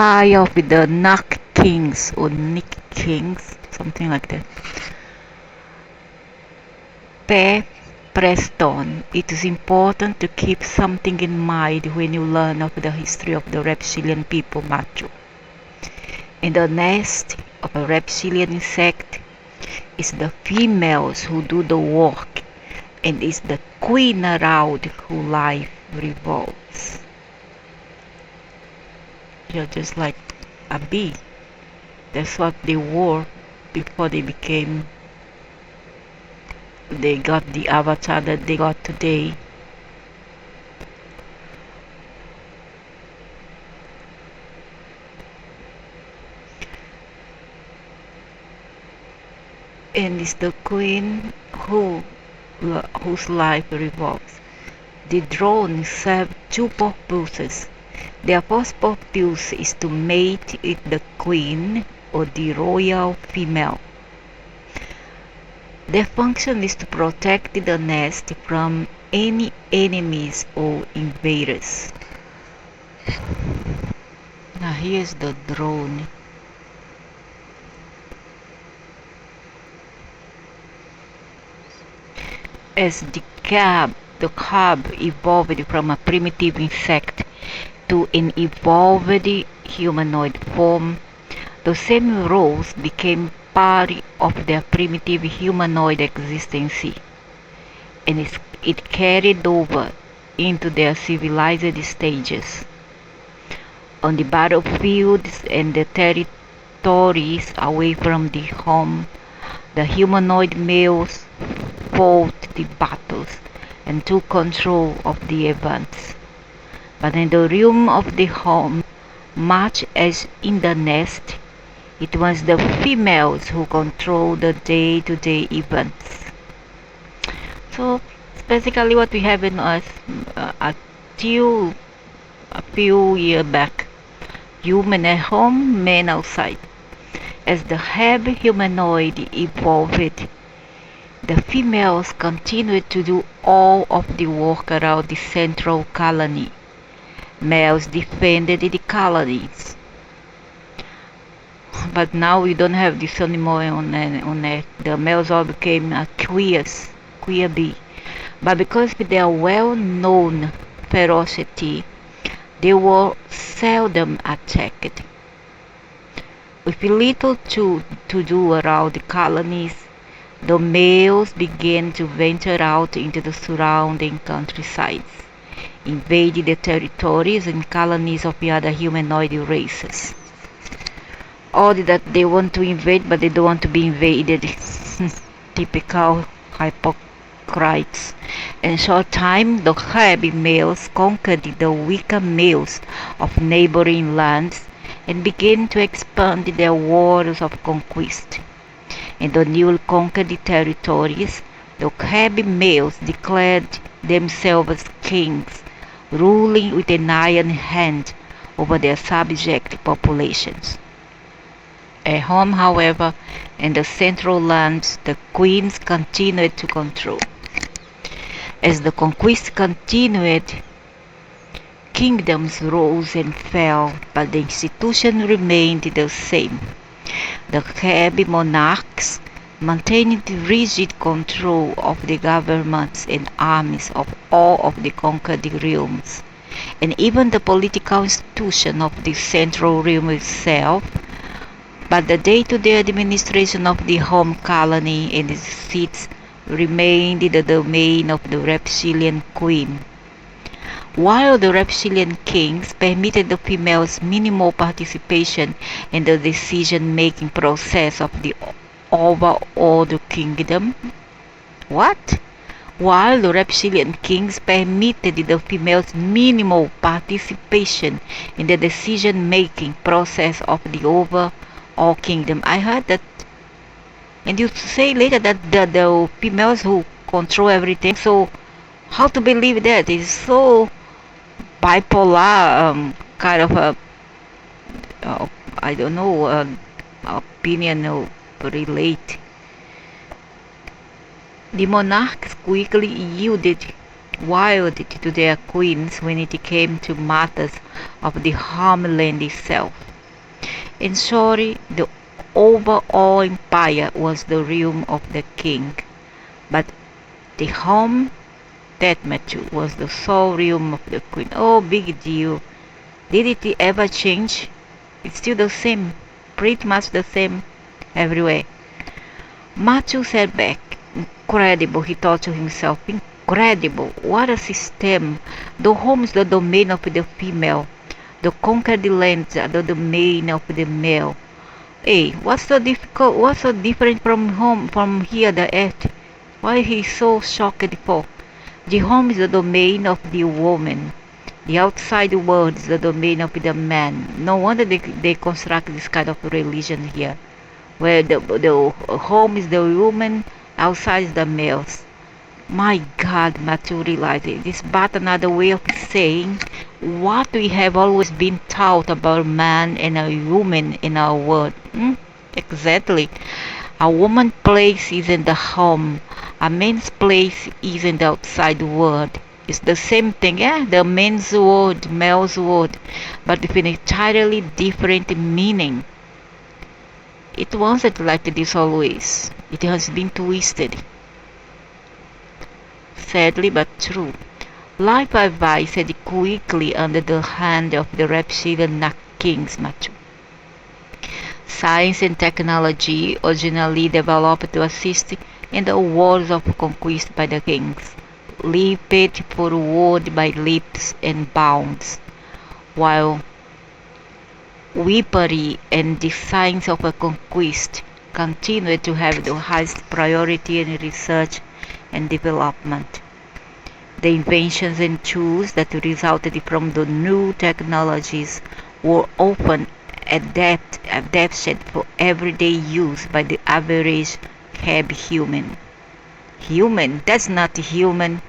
empire of the NEKHKings or NEKHKings, something like that. Preston, it is important to keep something in mind when you learn of the history of the reptilian people, Machu. In the nest of a reptilian insect is the females who do the work, and is the queen around who life revolves. You're just like a bee. That's what they were before they got the avatar that they got today. And it's the queen whose life revolves. The drones serve two purposes. Their first purpose is to mate with the queen or the royal female. Their function is to protect the nest from any enemies or invaders. Now here's the drone. As the kheb evolved from a primitive insect to an evolved humanoid form, the same roles became part of their primitive humanoid existence, and it carried over into their civilized stages. On the battlefields and the territories away from the home, the humanoid males fought the battles and took control of the events. But in the realm of the home, much as in the nest, it was the females who controlled the day-to-day events. So basically what we have in us until a few years back, human at home, men outside. As the kheb humanoid evolved, the females continued to do all of the work around the central colony. Males defended the colonies. But now we don't have this anymore on Earth. The males all became queer bee. But because of their well-known ferocity, they were seldom attacked. With little to do around the colonies, the males began to venture out into the surrounding countrysides, invading the territories and colonies of the other humanoid races. Or that they want to invade, but they don't want to be invaded. Typical hypocrites. In short time, the kheb males conquered the weaker males of neighboring lands and began to expand their wars of conquest. In the newly conquered territories, the kheb males declared themselves kings, ruling with an iron hand over their subject populations. At home, however, in the central lands, the queens continued to control. As the conquest continued, kingdoms rose and fell, but the institution remained the same. The kheb monarchs maintained rigid control of the governments and armies of all of the conquered realms, and even the political institution of the central realm itself. But the day-to-day administration of the home colony and its seats remained the domain of the reptilian queen. While the reptilian kings permitted the females minimal participation in the decision-making process of the overall kingdom. What? While the reptilian kings permitted the females minimal participation in the decision-making process of the overall kingdom. I heard that, and you say later that the females who control everything. So how to believe that? It's so bipolar kind of a I don't know opinion or relate. The monarchs quickly yielded wild to their queens when it came to matters of the homeland itself. In short, the overall empire was the realm of the king, but the home, that Matthew, was the sole realm of the queen. Oh, big deal. Did it ever change? It's still the same, pretty much the same everywhere. Matthew sat back. Incredible, he thought to himself. Incredible. What a system. The home is the domain of the female. The conquered lands are the domain of the male. Hey, what's so different from here, the earth? Why he so shocked for? The home is the domain of the woman. The outside world is the domain of the man. No wonder they construct this kind of religion here, where the home is the woman, outside is the males. My God, Matthew realized it. This but another way of saying what we have always been taught about man and a woman in our world. Exactly. A woman's place is in the home. A man's place is in the outside world. It's the same thing, yeah? The man's world, male's world, but with an entirely different meaning. It wasn't like this always. It has been twisted. Sadly but true. Life advanced quickly under the hand of the reptilian NEKHKings, Matthew. Science and technology originally developed to assist in the wars of conquest by the kings, leaped forward by leaps and bounds, while weaponry and the science of a conquest continued to have the highest priority in research and development. The inventions and tools that resulted from the new technologies were often adapted for everyday use by the average kheb human. Human? That's not human.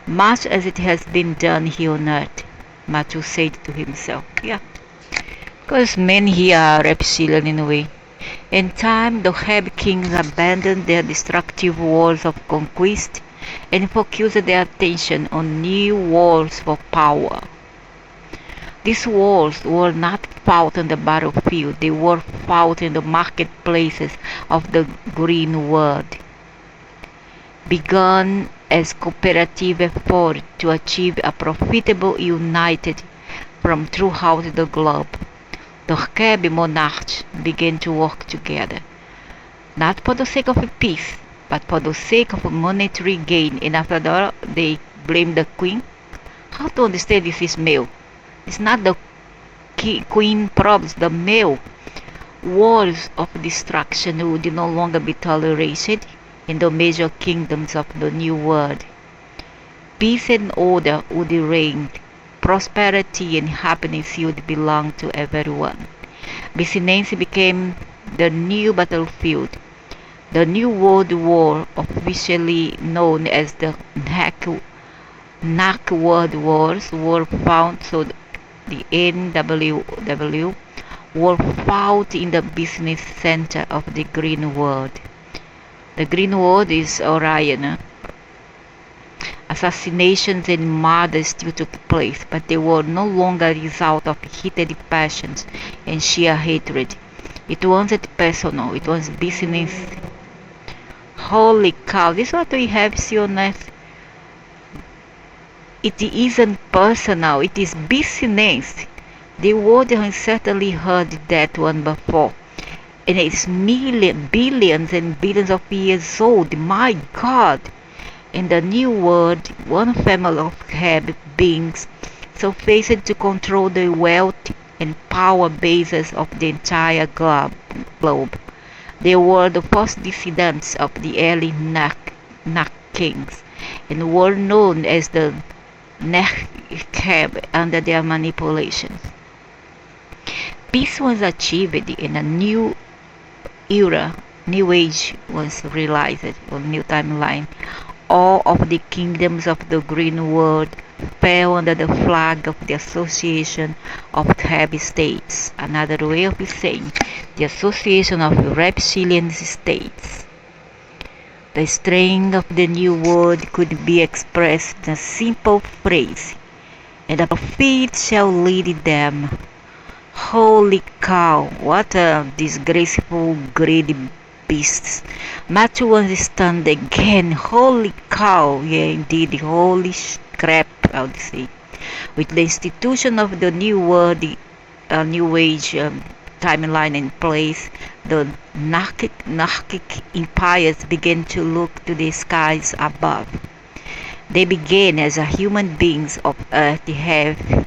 Much as it has been done here on earth, Matthew said to himself. Yeah, because men here are reptilian in a way. In time, the kheb kings abandoned their destructive wars of conquest and focused their attention on new wars for power. These wars were not fought on the battlefield, they were fought in the marketplaces of the green world. Begun as cooperative effort to achieve a profitable united from throughout the globe, the kheb monarchs began to work together, not for the sake of peace, but for the sake of monetary gain. And after that, they blame the queen. How to understand this is male? It's not the queen problems, the male. Wars of destruction would no longer be tolerated in the major kingdoms of the New World. Peace and order would reign. Prosperity and happiness would belong to everyone. Business became the new battlefield. The New World War, officially known as the NEK World Wars, were fought so the NWW were fought in the business center of the Green World. The Green World is Orion. Assassinations and murders still took place, but they were no longer a result of heated passions and sheer hatred. It wasn't personal, it was business. Holy cow, this is what we have here on earth. It isn't personal, it is business. The world has certainly heard that one before. And it's billions and billions of years old, my God. In the New World, one family of kheb beings surfaced to control the wealth and power bases of the entire globe. They were the first descendants of the early NEKHKings and were known as the NEKHKings under their manipulations. Peace was achieved in a new era, new age was realized, or new timeline. All of the kingdoms of the Green World fell under the flag of the Association of kheb States, another way of saying the Association of Reptilian States. The strength of the New World could be expressed in a simple phrase, and the prophet shall lead them. Holy cow, what a disgraceful, greedy beasts. Not to understand again. Holy cow, yeah, indeed, holy crap, I would say. With the institution of the new world, the new age timeline in place, the Narkic empires began to look to the skies above. They began as human beings of Earth have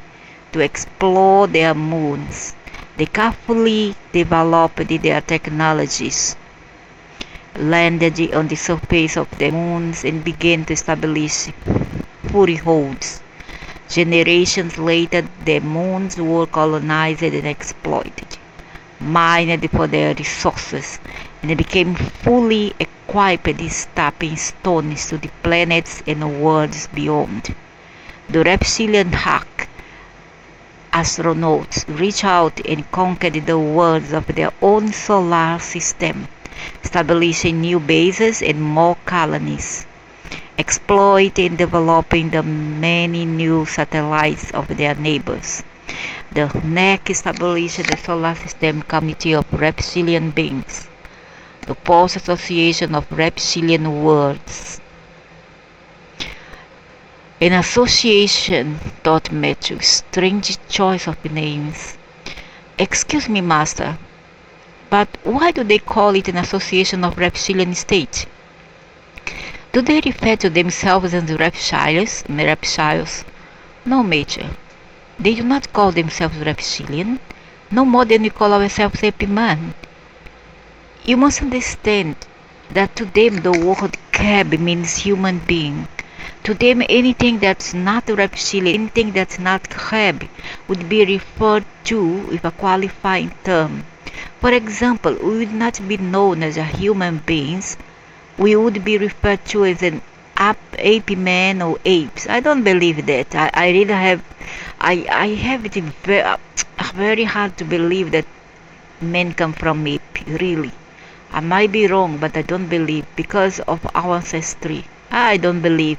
to explore their moons. They carefully developed their technologies, landed on the surface of the moons, and began to establish footholds. Generations later, the moons were colonized and exploited, mined for their resources, and became fully equipped, stepping stones to the planets and worlds beyond. The reptilian hack astronauts reached out and conquered the worlds of their own solar system, establishing new bases and more colonies, exploiting and developing the many new satellites of their neighbors. The NEK established the solar system community of reptilian beings, the Post Association of Reptilian Worlds. An association, thought Matthew, strange choice of names. Excuse me, master, but why do they call it an association of reptilian states? Do they refer to themselves as reptiles? No, Major. They do not call themselves reptilian, no more than we call ourselves ape-man. You must understand that to them the word kheb means human being. To them, anything that's not reptilian, anything that's not kheb, would be referred to with a qualifying term. For example, we would not be known as human beings. We would be referred to as an ape man or apes. I don't believe that. I really have, I have it very hard to believe that men come from ape. Really, I might be wrong, but I don't believe because of our ancestry. I don't believe.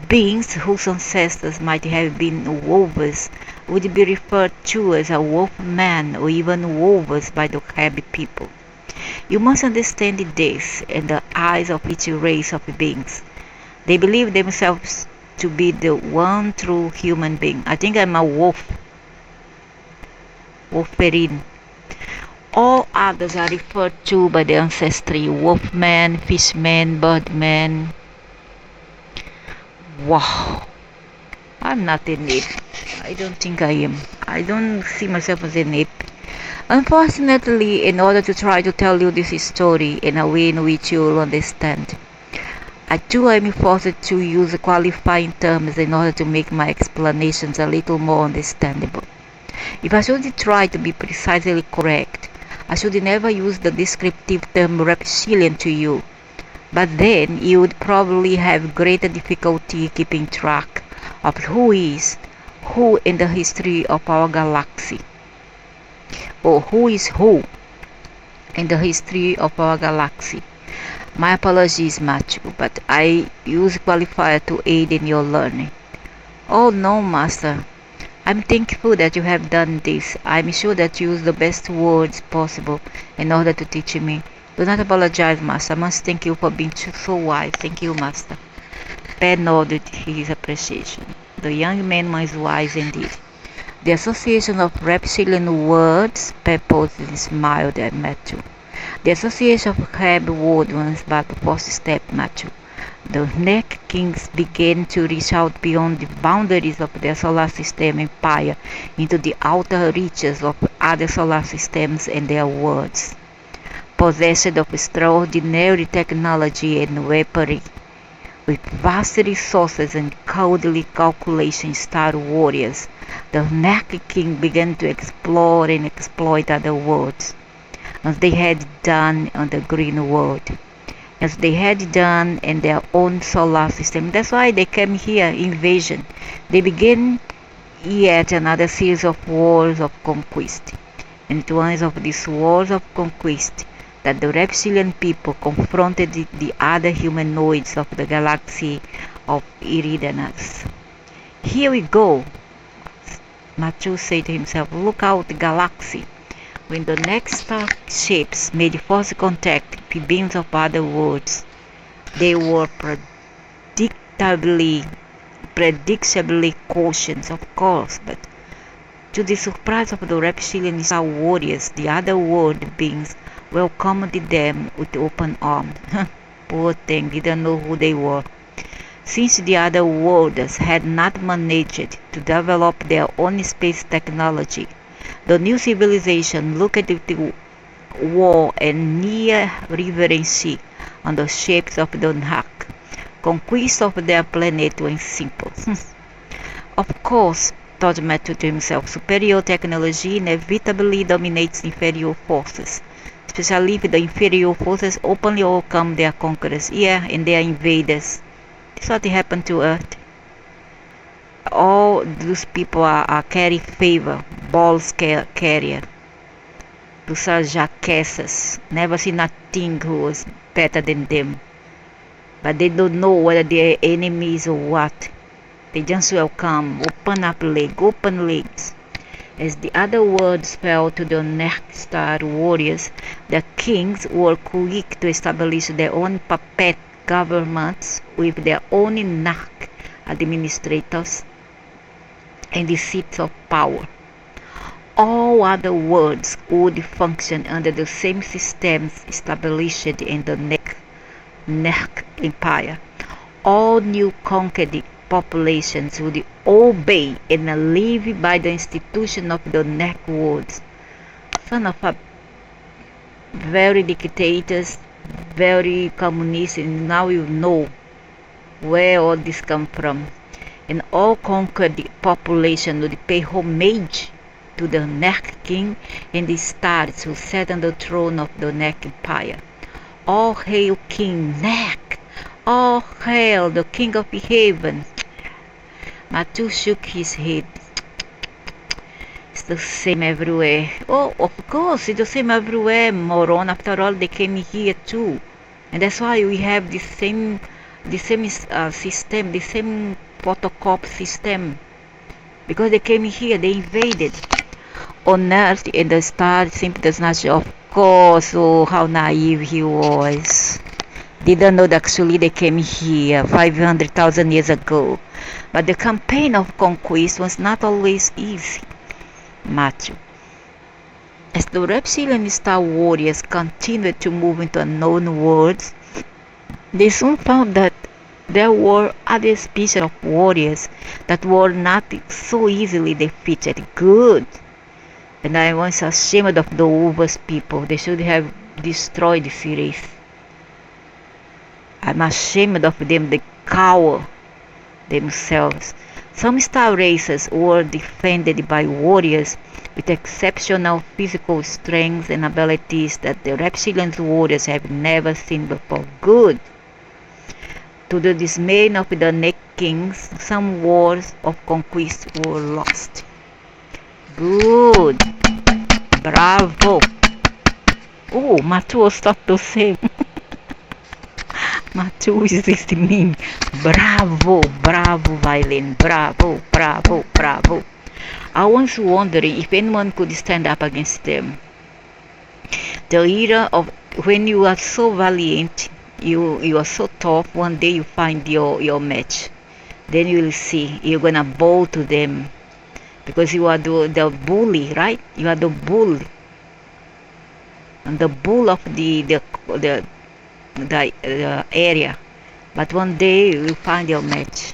Beings whose ancestors might have been wolves would be referred to as a wolf man or even wolves by the kheb people. You must understand this in the eyes of each race of beings. They believe themselves to be the one true human being. I think I'm a wolf. Wolverine. All others are referred to by the ancestry. Wolfman, fishman, birdman. Wow. I'm not an ape. I don't think I am. I don't see myself as an ape. Unfortunately, in order to try to tell you this story in a way in which you will understand, I too am forced to use qualifying terms in order to make my explanations a little more understandable. If I should try to be precisely correct, I should never use the descriptive term reptilian to you, but then you would probably have greater difficulty keeping track of who is who in the history of our galaxy, or who is who in the history of our galaxy. My apologies, Matthew, but I use qualifier to aid in your learning. Oh no, Master. I'm thankful that you have done this. I'm sure that you use the best words possible in order to teach me. Do not apologize, Master. I must thank you for being so wise. Thank you, Master. Ben nodded his appreciation. The young man was wise indeed. The Association of Reptilian Worlds purposed and smiled at Matthew. The Association of kheb would once but the first step, Matthew. The NEKHKings began to reach out beyond the boundaries of their solar system empire into the outer reaches of other solar systems and their worlds. Possessed of extraordinary technology and weaponry, with vast resources and cowardly calculation star warriors, the NEKHKings began to explore and exploit other worlds, as they had done on the green world, as they had done in their own solar system. That's why they came here, invasion. They began yet another series of wars of conquest. And it was of these wars of conquest that the reptilian people confronted the other humanoids of the galaxy of Iridanas. Here we go. Matthew said to himself, "Look out the galaxy." When the next star ships made first contact with beams of other worlds, they were predictably cautious, of course, but to the surprise of the reptilian star warriors, the other world beings welcomed them with open arms. Poor thing, didn't know who they were. Since the other worlds had not managed to develop their own space technology, the new civilization looked at the war and near reverence on the shapes of the NEKH. Conquest of their planet was simple. Of course, thought Matthew to himself, superior technology inevitably dominates inferior forces, especially if the inferior forces openly welcome their conquerors, and their invaders. This is what happened to Earth. All those people are carry favor, balls carrier. Those are jackasses. Never see nothing who was better than them. But they don't know whether they're enemies or what. They just welcome, open legs. As the other worlds fell to the NEKH star warriors, the kings were quick to establish their own puppet governments with their own NEKH administrators and the seats of power. All other worlds would function under the same systems established in the NEKH Empire. All new conquered populations would obey and live by the institution of the NEKH worlds. Son of a very dictators, very communist, and now you know where all this come from. And all conquered population would pay homage to the NEKHking and the stars who sat on the throne of the NEKH Empire. All hail King NEKH! All hail the King of Heaven! Matthew shook his head. It's the same everywhere. Oh, of course, it's the same everywhere, moron. After all, they came here too. And that's why we have the same system, the same photocopy system. Because they came here, they invaded. On Earth, and the star simply does not show. Of course, oh, how naive he was. Didn't know that actually they came here 500,000 years ago. But the campaign of conquest was not always easy, Matthew. As the reptilian star warriors continued to move into unknown worlds, they soon found that there were other species of warriors that were not so easily defeated. Good. And I was ashamed of the Overs people. They should have destroyed the series. I'm ashamed of them, they cower themselves. Some star races were defended by warriors with exceptional physical strength and abilities that the reptilian warriors have never seen before. Good. To the dismay of the NEKHKings, some wars of conquest were lost. Good. Bravo. Oh, Matthew was not the same. Matthew is listening. Bravo, bravo, Violin. Bravo, bravo, bravo. I was wondering if anyone could stand up against them. The era of when you are so valiant, you are so tough, one day you find your match. Then you will see, you're gonna bow to them. Because you are the bully, right? You are the bull. And the bull of the area. But one day you will find your match.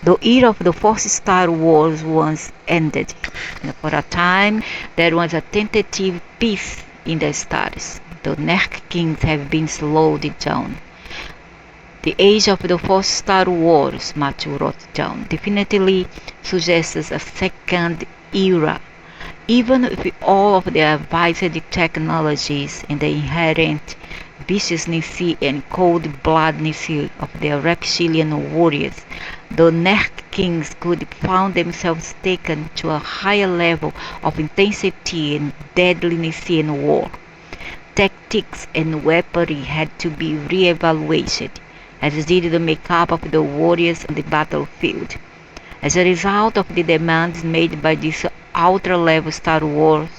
The era of the Fourth Star Wars was ended. And for a time, there was a tentative peace in the stars. The NEKHKings have been slowed down. The age of the Fourth Star Wars, Matthew wrote down, definitely suggests a second era. Even with all of the advanced technologies and the inherent viciousness and cold-bloodedness of their reptilian warriors, the NEKHKings could find themselves taken to a higher level of intensity and deadliness in war. Tactics and weaponry had to be re-evaluated, as did the makeup of the warriors on the battlefield. As a result of the demands made by these ultra-level Star Wars,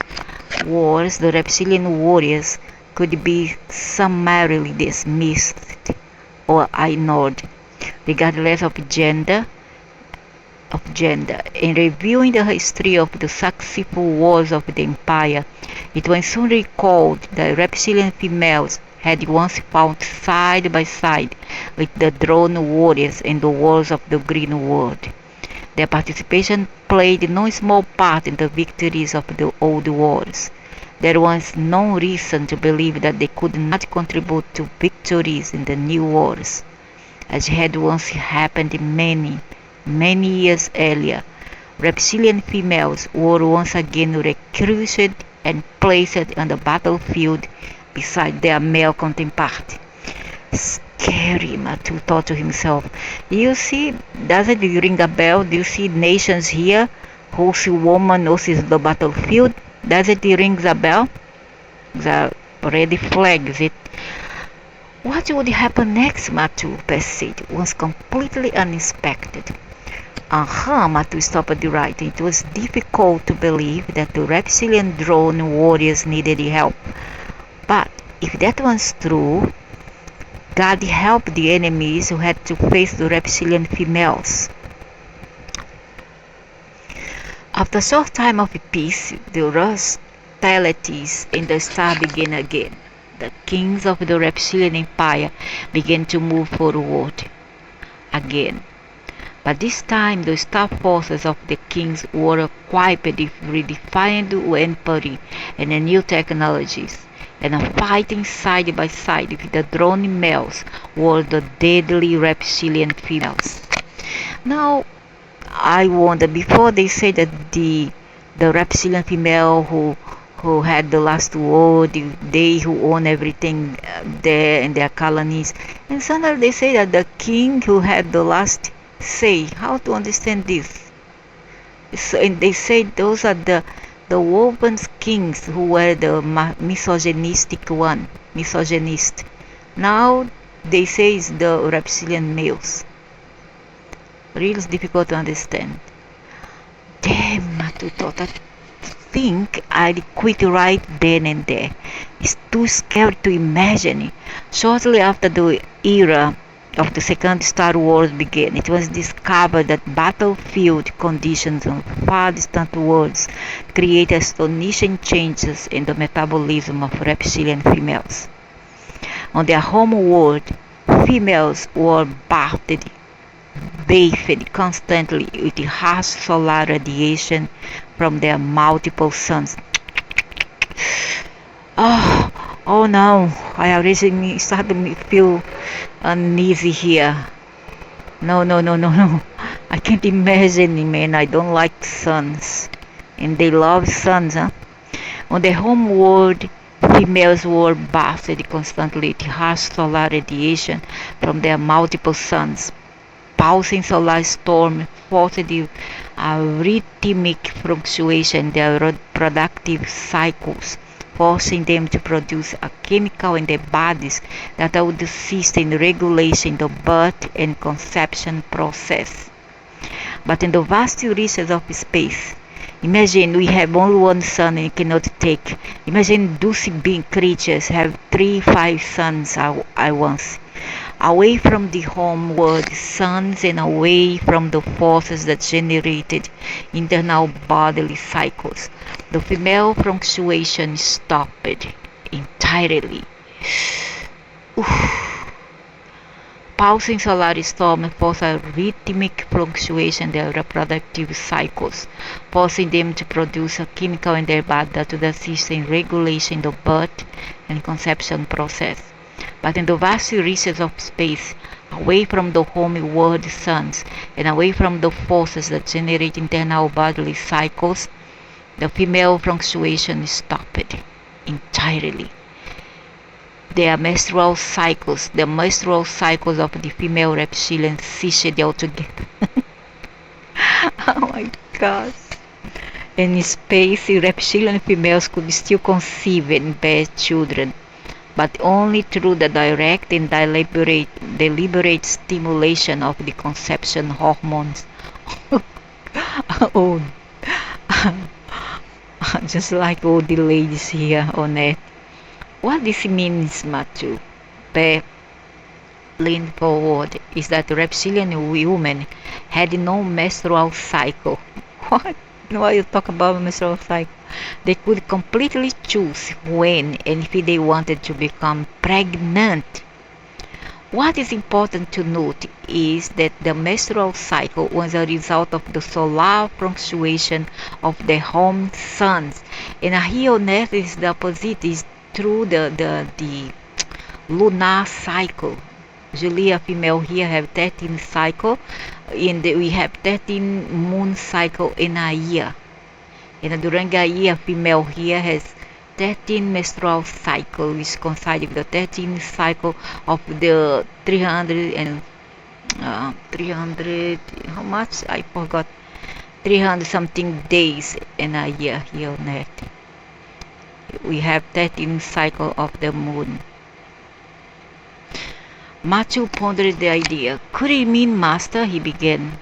the reptilian warriors could be summarily dismissed or ignored, regardless of gender. In reviewing the history of the successful wars of the Empire, it was soon recalled that reptilian females had once fought side by side with the drone warriors in the wars of the Green World. Their participation played no small part in the victories of the old wars. There was no reason to believe that they could not contribute to victories in the new wars, as had once happened many years earlier. Reptilian females were once again recruited and placed on the battlefield beside their male counterpart. Scary, Matu thought to himself. You see, does it ring a bell? Do you see nations here who see woman versus the battlefield? Does it ring a bell? The red flags it. What would happen next, Matu said, was completely unexpected. Matu stopped writing. It was difficult to believe that the reptilian drone warriors needed help. But if that was true, God helped the enemies who had to face the reptilian females. After a short time of peace, the hostilities in the star began again. The kings of the reptilian empire began to move forward again. But this time the star forces of the kings were equipped with redefined weaponry and new technologies, and fighting side by side with the drone males were the deadly reptilian females. Now, I wonder, before they say that the reptilian female who had the last word, they who own everything there in their colonies, and suddenly they say that the king who had the last say. How to understand this? So, and they say those are the woven kings who were the misogynist. Now they say it's the reptilian males. Really difficult to understand. Damn, Matu thought. I think I'd quit right then and there. It's too scary to imagine. Shortly after the era of the second Star Wars began, it was discovered that battlefield conditions on far distant worlds create astonishing changes in the metabolism of reptilian females. On their home world, females were bathed constantly with harsh solar radiation from their multiple suns. Oh no, I already started to feel uneasy here. No. I can't imagine, man. I don't like suns. And they love suns, huh? On their home world, females were bathed constantly with harsh solar radiation from their multiple suns. Pulsing solar storm forced a rhythmic fluctuation in their reproductive cycles, forcing them to produce a chemical in their bodies that would assist in regulating the birth and conception process. But in the vast reaches of space, imagine we have only one sun and cannot take. Imagine those being creatures have 3-5 suns at once. Away from the home world suns and away from the forces that generated internal bodily cycles, the female fluctuation stopped entirely. Pulsing solar storm force a rhythmic fluctuation in their reproductive cycles, forcing them to produce a chemical in their body that would assist in regulating the birth and conception process. But in the vast reaches of space, away from the home world suns and away from the forces that generate internal bodily cycles, the female fluctuation stopped entirely. The menstrual cycles of the female reptilian ceased altogether. Oh my God. In space, reptilian females could still conceive and bear children, but only through the direct and deliberate stimulation of the conception hormones old. Just like all the ladies here on Earth. What this means, Matthew, Pep leaned forward, is that reptilian women had no menstrual cycle. What? Why you talk about menstrual cycle? They could completely choose when and if they wanted to become pregnant. What is important to note is that the menstrual cycle was a result of the solar fluctuation of the home suns. And here on Earth is the opposite, is through the lunar cycle. Usually a female here have 13 cycle, and we have 13 moon cycle in a year. And during a year, female here has 13 menstrual cycle, which coincide with the 13 cycle of the 300, how much? I forgot. 300 something days in a year here on Earth. We have 13 cycle of the moon. Matthew pondered the idea. Could it mean, Master? He began.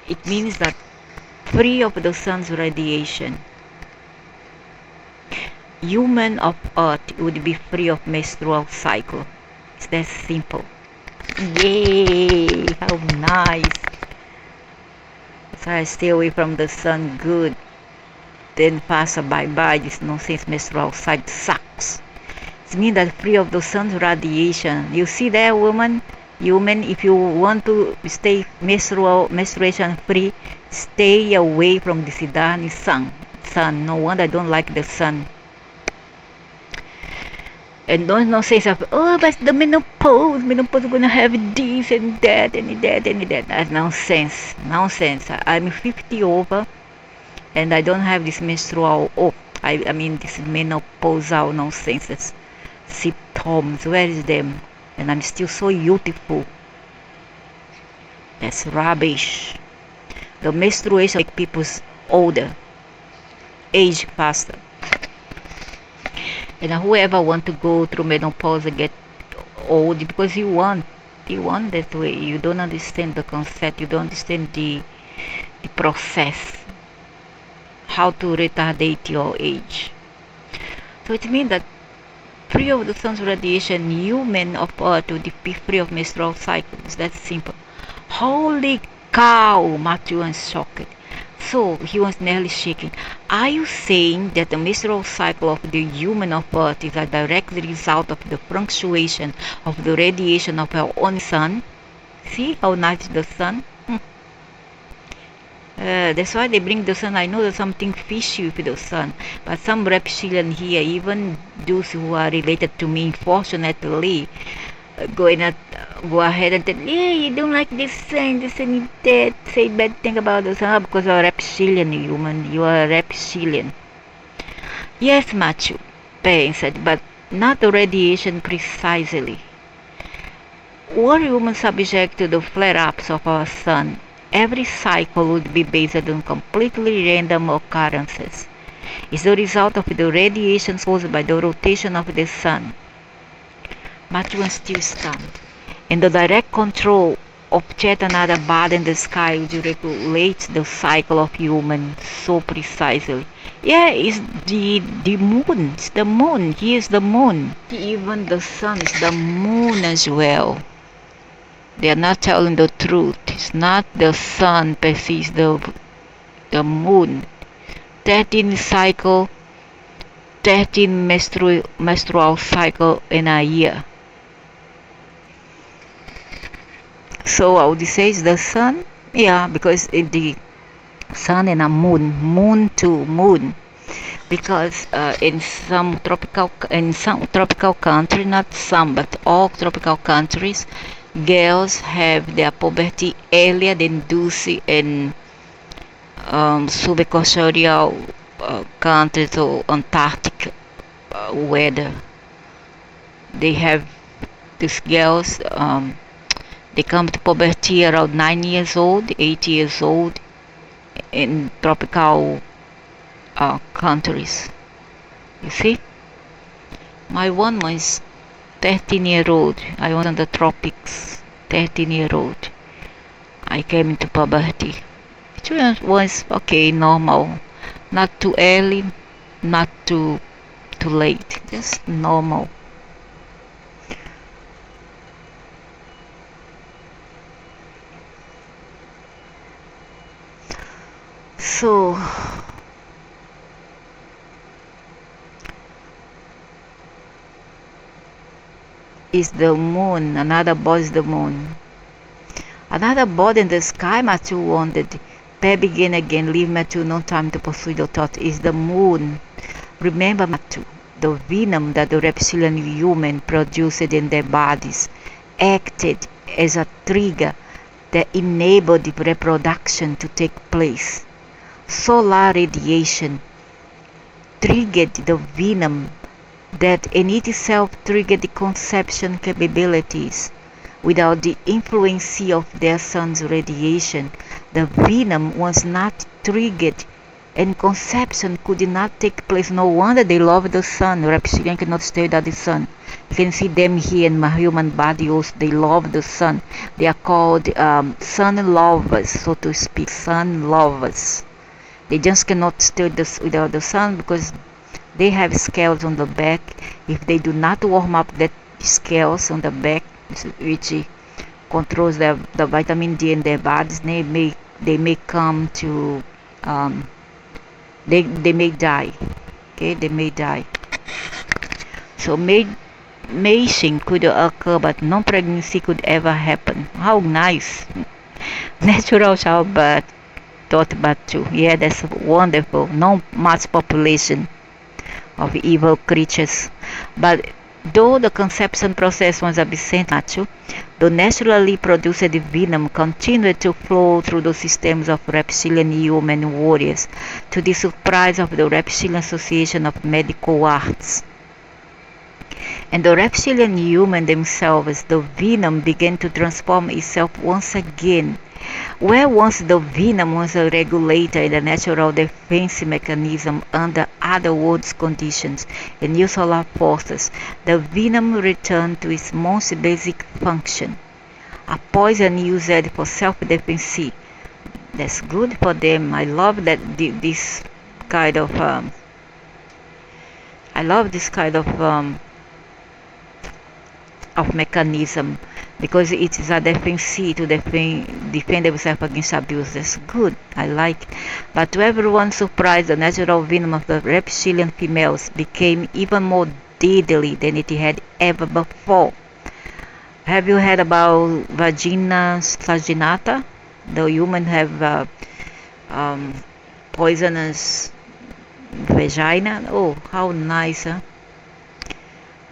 It means that free of the sun's radiation, human of Earth would be free of menstrual cycle. It's that simple. Yay! How nice! So I stay away from the sun. Good. Then pass a bye-bye. This nonsense menstrual cycle sucks. It means that free of the sun's radiation. You see that, woman? Human, if you want to stay menstruation free, stay away from the darn sun. No wonder I don't like the sun. And don't say stuff, oh, but the menopause is gonna have this and that and that and that. That's nonsense. I'm 50 over, and I don't have this menstrual. I mean this menopausal nonsense. Symptoms. Where is them? And I'm still so youthful. That's rubbish. The menstruation makes people older, age faster. And whoever want to go through menopause and get old because you want that way. You don't understand the concept. You don't understand the process. How to retardate your age. So it means that free of the sun's radiation, human of Earth would be free of menstrual cycles. That's simple. Holy cow! Matthew was shocked. So he was nearly shaking. Are you saying that the menstrual cycle of the human of Earth is a direct result of the fluctuation of the radiation of our own sun? See how nice the sun? That's why they bring the sun. I know there's something fishy with the sun, but some reptilian here, even those who are related to me, fortunately, go ahead and tell, yeah, you don't like this and that, say bad thing about the sun because you're a reptilian, human. You are a reptilian. Yes, Matthew, Payne said, but not the radiation precisely. Were humans subject to the flare-ups of our sun, every cycle would be based on completely random occurrences. It's the result of the radiation caused by the rotation of the sun. Matthew was still stunned. And the direct control of yet another body in the sky would regulate the cycle of humans so precisely. Yeah, it's the moon. It's the moon. He is the moon. Even the sun is the moon as well. They are not telling the truth. It's not the sun per se, it's the moon. 13 cycle, 13 menstrual cycle in a year. So I would say it's the sun. Yeah, because the sun and a moon to moon. Because in some tropical countries, not some, but all tropical countries, girls have their puberty earlier than those in subequatorial countries or Antarctic weather. They have these girls, they come to puberty around 9 years old, 8 years old in tropical countries. You see? My one was 13-year-old. I was in the tropics, 13-year-old. I came into puberty. It was okay, normal. Not too early, not too late. Just normal. So is the moon, another body is the moon. Another body in the sky, Matthew wanted. Pair begin again, leave Matthew no time to pursue the thought, is the moon. Remember, Matthew, the venom that the reptilian human produced in their bodies acted as a trigger that enabled the reproduction to take place. Solar radiation triggered the venom that in itself triggered the conception capabilities. Without the influence of their sun's radiation, the venom was not triggered and conception could not take place. No wonder they love the sun. Reptilian cannot stay without the sun. You can see them here in my human body also. They love the sun. They are called sun lovers, so to speak, sun lovers. They just cannot stay without the sun because they have scales on the back. If they do not warm up that scales on the back, which controls the vitamin D in their bodies, they may come to they may die. Okay, they may die. So mating could occur, but no pregnancy could ever happen. How nice! Natural childbirth, thought Batu. Yeah, that's wonderful. No mass population of evil creatures. But though the conception process was absent, the naturally produced venom continued to flow through the systems of reptilian human warriors, to the surprise of the Reptilian Association of Medical Arts. And the reptilian human themselves, the venom began to transform itself once again. Where once the venom was a regulator in the natural defense mechanism under other world's conditions and new solar forces, the venom returned to its most basic function, a poison used for self-defense. That's good for them. I love that this kind of mechanism, because it is a defense to defend themselves against abuse. That's good. I like it. But to everyone's surprise, the natural venom of the reptilian females became even more deadly than it had ever before. Have you heard about vagina saginata? The human have poisonous vagina. Oh, how nice, huh?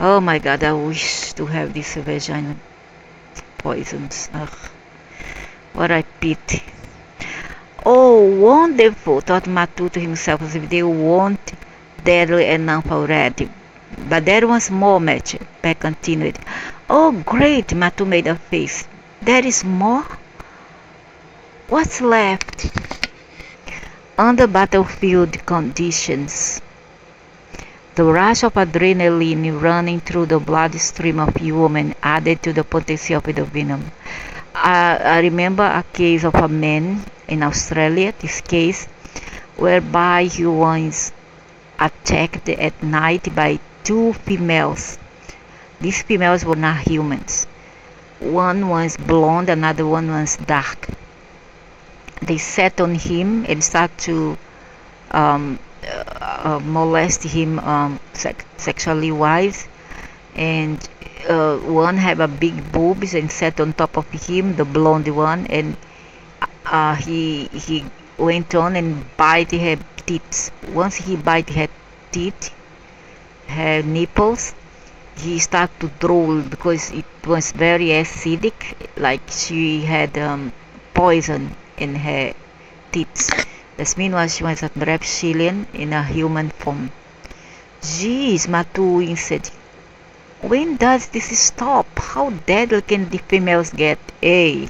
Oh my God, I wish to have this vagina poisons. Ugh, what a pity. Oh, wonderful, thought Matu to himself, as if they weren't deadly enough already. But there was more, match. Peck continued. Oh, great, Matu made a face. There is more? What's left? Under battlefield conditions, the rush of adrenaline running through the bloodstream of human added to the potency of the venom. I remember a case of a man in Australia, this case, whereby he was attacked at night by two females. These females were not humans. One was blonde, another one was dark. They sat on him and started to molest him sexually wise, and one had a big boobs and sat on top of him, the blonde one, and he went on and bite her teeth. Once he bite her teeth, her nipples, he started to drool because it was very acidic, like she had poison in her teeth. This meanwhile she was a reptilian in a human form. Jeez, Matu said. When does this stop? How deadly can the females get? Hey,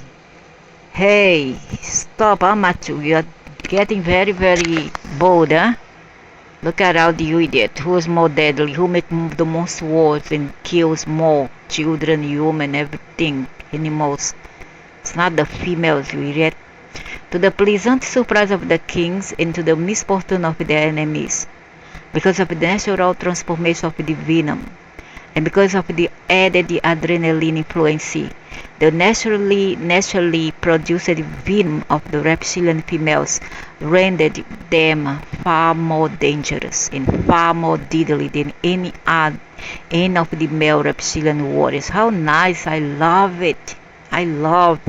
stop, huh, Matu? You are getting very, very bold, huh? Look around you, idiot. Who is more deadly? Who makes the most wars and kills more children, human, everything, animals? It's not the females we read. To the pleasant surprise of the kings and to the misfortune of their enemies, because of the natural transformation of the venom, and because of the added adrenaline influence, the naturally produced venom of the reptilian females rendered them far more dangerous and far more deadly than any of the male reptilian warriors. How nice! I love it. I love.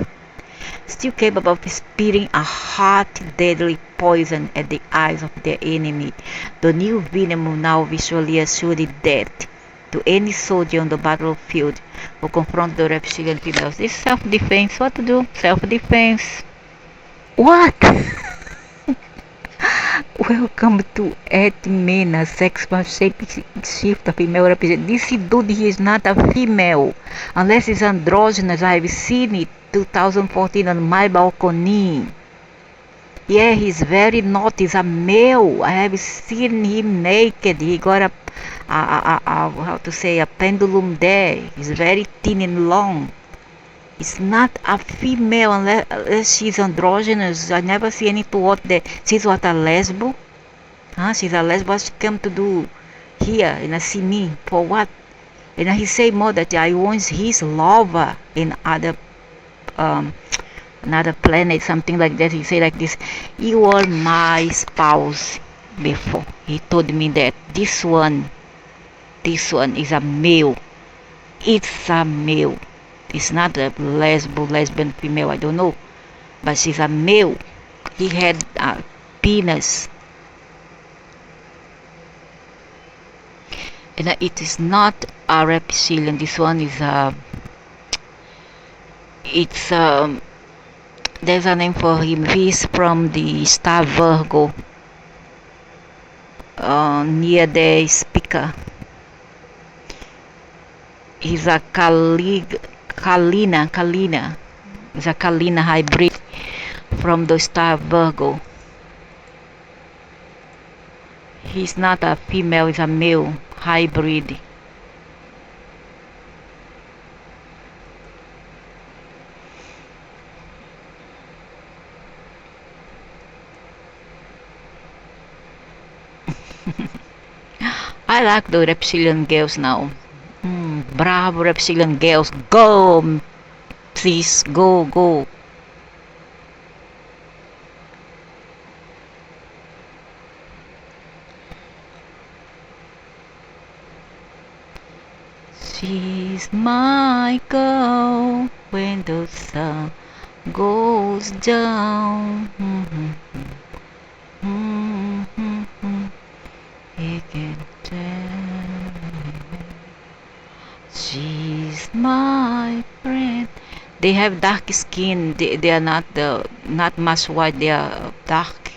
Still capable of spitting a hot, deadly poison at the eyes of their enemy, the new venom now visually assured death to any soldier on the battlefield who confront the reptilian females. This self-defense. What to do? Self-defense. What? Welcome to Atmena, sex shift of female representation. This dude he is not a female. Unless it's androgynous. I've seen it 2014 on my balcony. Yeah, he's very naughty. He's a male. I have seen him naked. He got how to say, a pendulum there. He's very thin and long. It's not a female unless she's androgynous. I never see any to what the she's what a lesbo. Huh? She's a lesbo. What she come to do here and see me for what? And he say more that I was his lover in other another planet, something like that. He say like this: you are my spouse. Before he told me that this one is a male. It's a male. It's not a lesbian female, I don't know. But she's a male. He had a penis. And it is not a reptilian. This one is a... It's there's a name for him. He's from the star Virgo. Near the speaker. He's a Kalina. It's a Kalina hybrid from the star Virgo. He's not a female, he's a male hybrid. I like the reptilian girls now. Bravo reptilian girls, go! Please, go. She's my girl when the sun goes down. You can tell. She's my friend. They have dark skin. They are not much white. They are dark.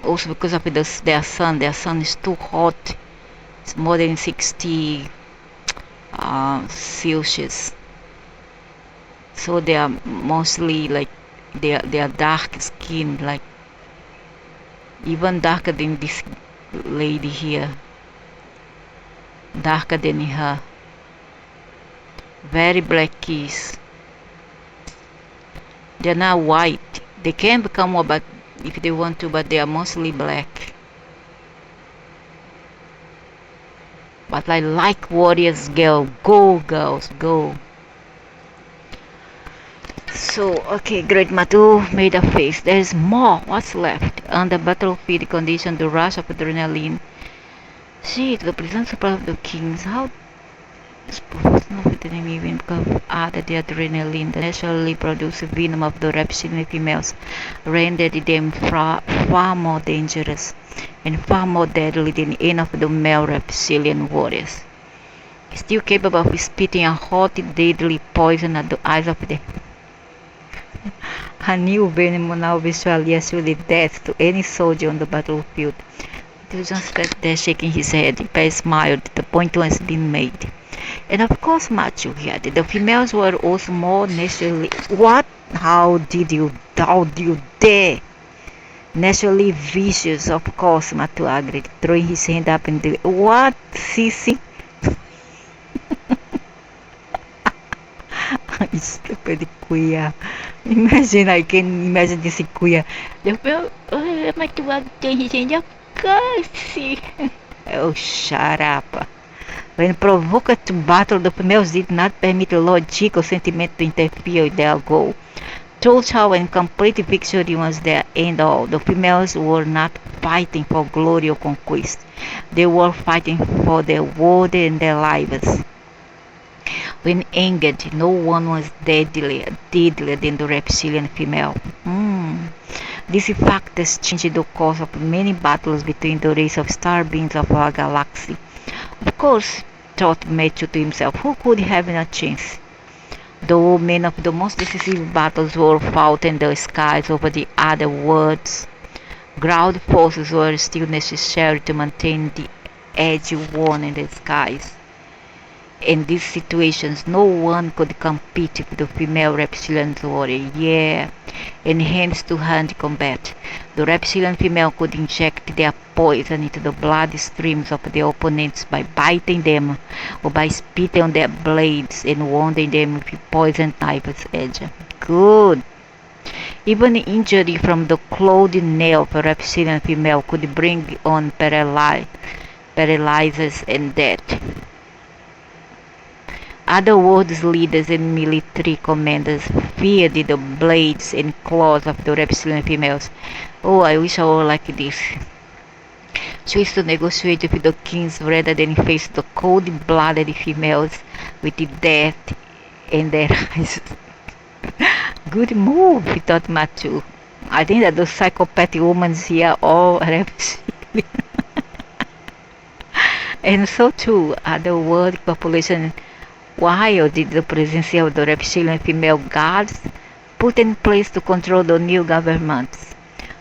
Also because of their sun. Their sun is too hot. It's more than 60 Celsius. So they are mostly like they are dark skin, like even darker than this lady here. Darker than her. Very black keys. They're not white. They can become white, but if they want to, but they are mostly black. But I like warriors girl. Go girls, go. So okay, Great Matu made a face. There's more. What's left? On the battlefield condition, the rush of adrenaline. See, the present support of the kings. How is proportional with the enemy even because added the adrenaline, the naturally produced venom of the reptilian females, rendered them far more dangerous and far more deadly than any of the male reptilian warriors. Still capable of spitting a hot, deadly poison at the eyes of the a new venom now visually assured death to any soldier on the battlefield. Intelligence sat there shaking his head. Pai smiled. The point was being made. And of course, Machu, he added, the females were also more naturally... What? How did you dare? Naturally vicious, of course, Matu agreed, throwing his hand up in the... What, Sissy? Stupid queer. Imagine, I can imagine this queer. The well, macam change of curse. Oh, shut up. When provoked to battle, the females did not permit logic or sentiment to interfere with their goal. Total and complete victory was their end all. The females were not fighting for glory or conquest. They were fighting for their world and their lives. When angered, no one was deadlier than the reptilian female. These factors changed the course of many battles between the race of star beings of our galaxy. Of course, thought Matthew to himself, who could have a chance? Though many of the most decisive battles were fought in the skies over the other worlds, ground forces were still necessary to maintain the edge won in the skies. In these situations, no one could compete with the female reptilian warrior. Yeah, in hand-to-hand combat, the reptilian female could inject their poison into the blood streams of their opponents by biting them or by spitting on their blades and wounding them with poisoned knife's edge. Good. Even injury from the clawed nail of a reptilian female could bring on paralysis and death. Other world leaders and military commanders feared the blades and claws of the reptilian females. Oh, I wish I were like this. Choose to negotiate with the kings rather than face the cold-blooded females with death in their eyes. Good move, he thought Matthew. I think that the psychopathic women here are all reptilian. And so too are the world population. While did the presence of the reptilian female guards put in place to control the new governments?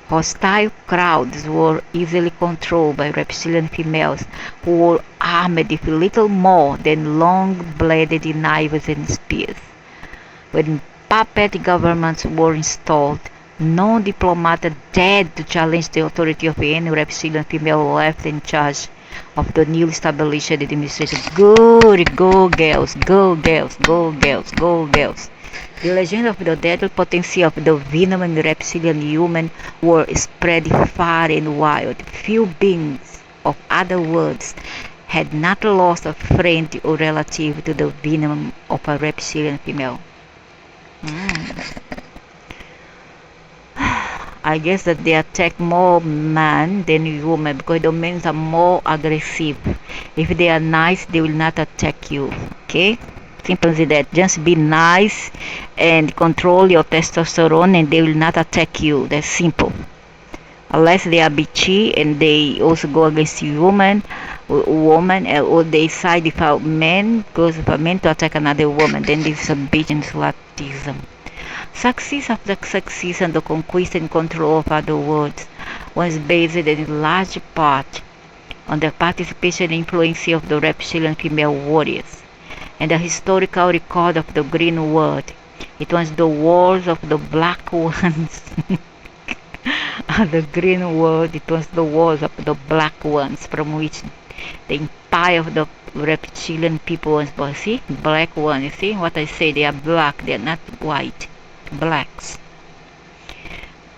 Hostile crowds were easily controlled by reptilian females who were armed with little more than long-bladed knives and spears. When puppet governments were installed, no diplomat dared to challenge the authority of any reptilian female left in charge of the newly established administration. Good, go girls, go girls, go girls, go girls. The legend of the deadly potency of the venom and reptilian human were spread far and wide. Few beings of other worlds had not lost a friend or relative to the venom of a reptilian female. I guess that they attack more man than women because the men are more aggressive. If they are nice, they will not attack you. Okay? Simple as that. Just be nice and control your testosterone and they will not attack you. That's simple. Unless they are bitchy and they also go against woman or they side with a man, because if a man to attack another woman, then this is a bitch and slatism. Success after success and the conquest and control of other worlds was based in large part on the participation and influence of the reptilian female warriors and the historical record of the green world. It was the wars of the black ones. The green world, it was the wars of the black ones from which the empire of the reptilian people was born. See, black one, you see what I say, they are black, they are not white. Blacks.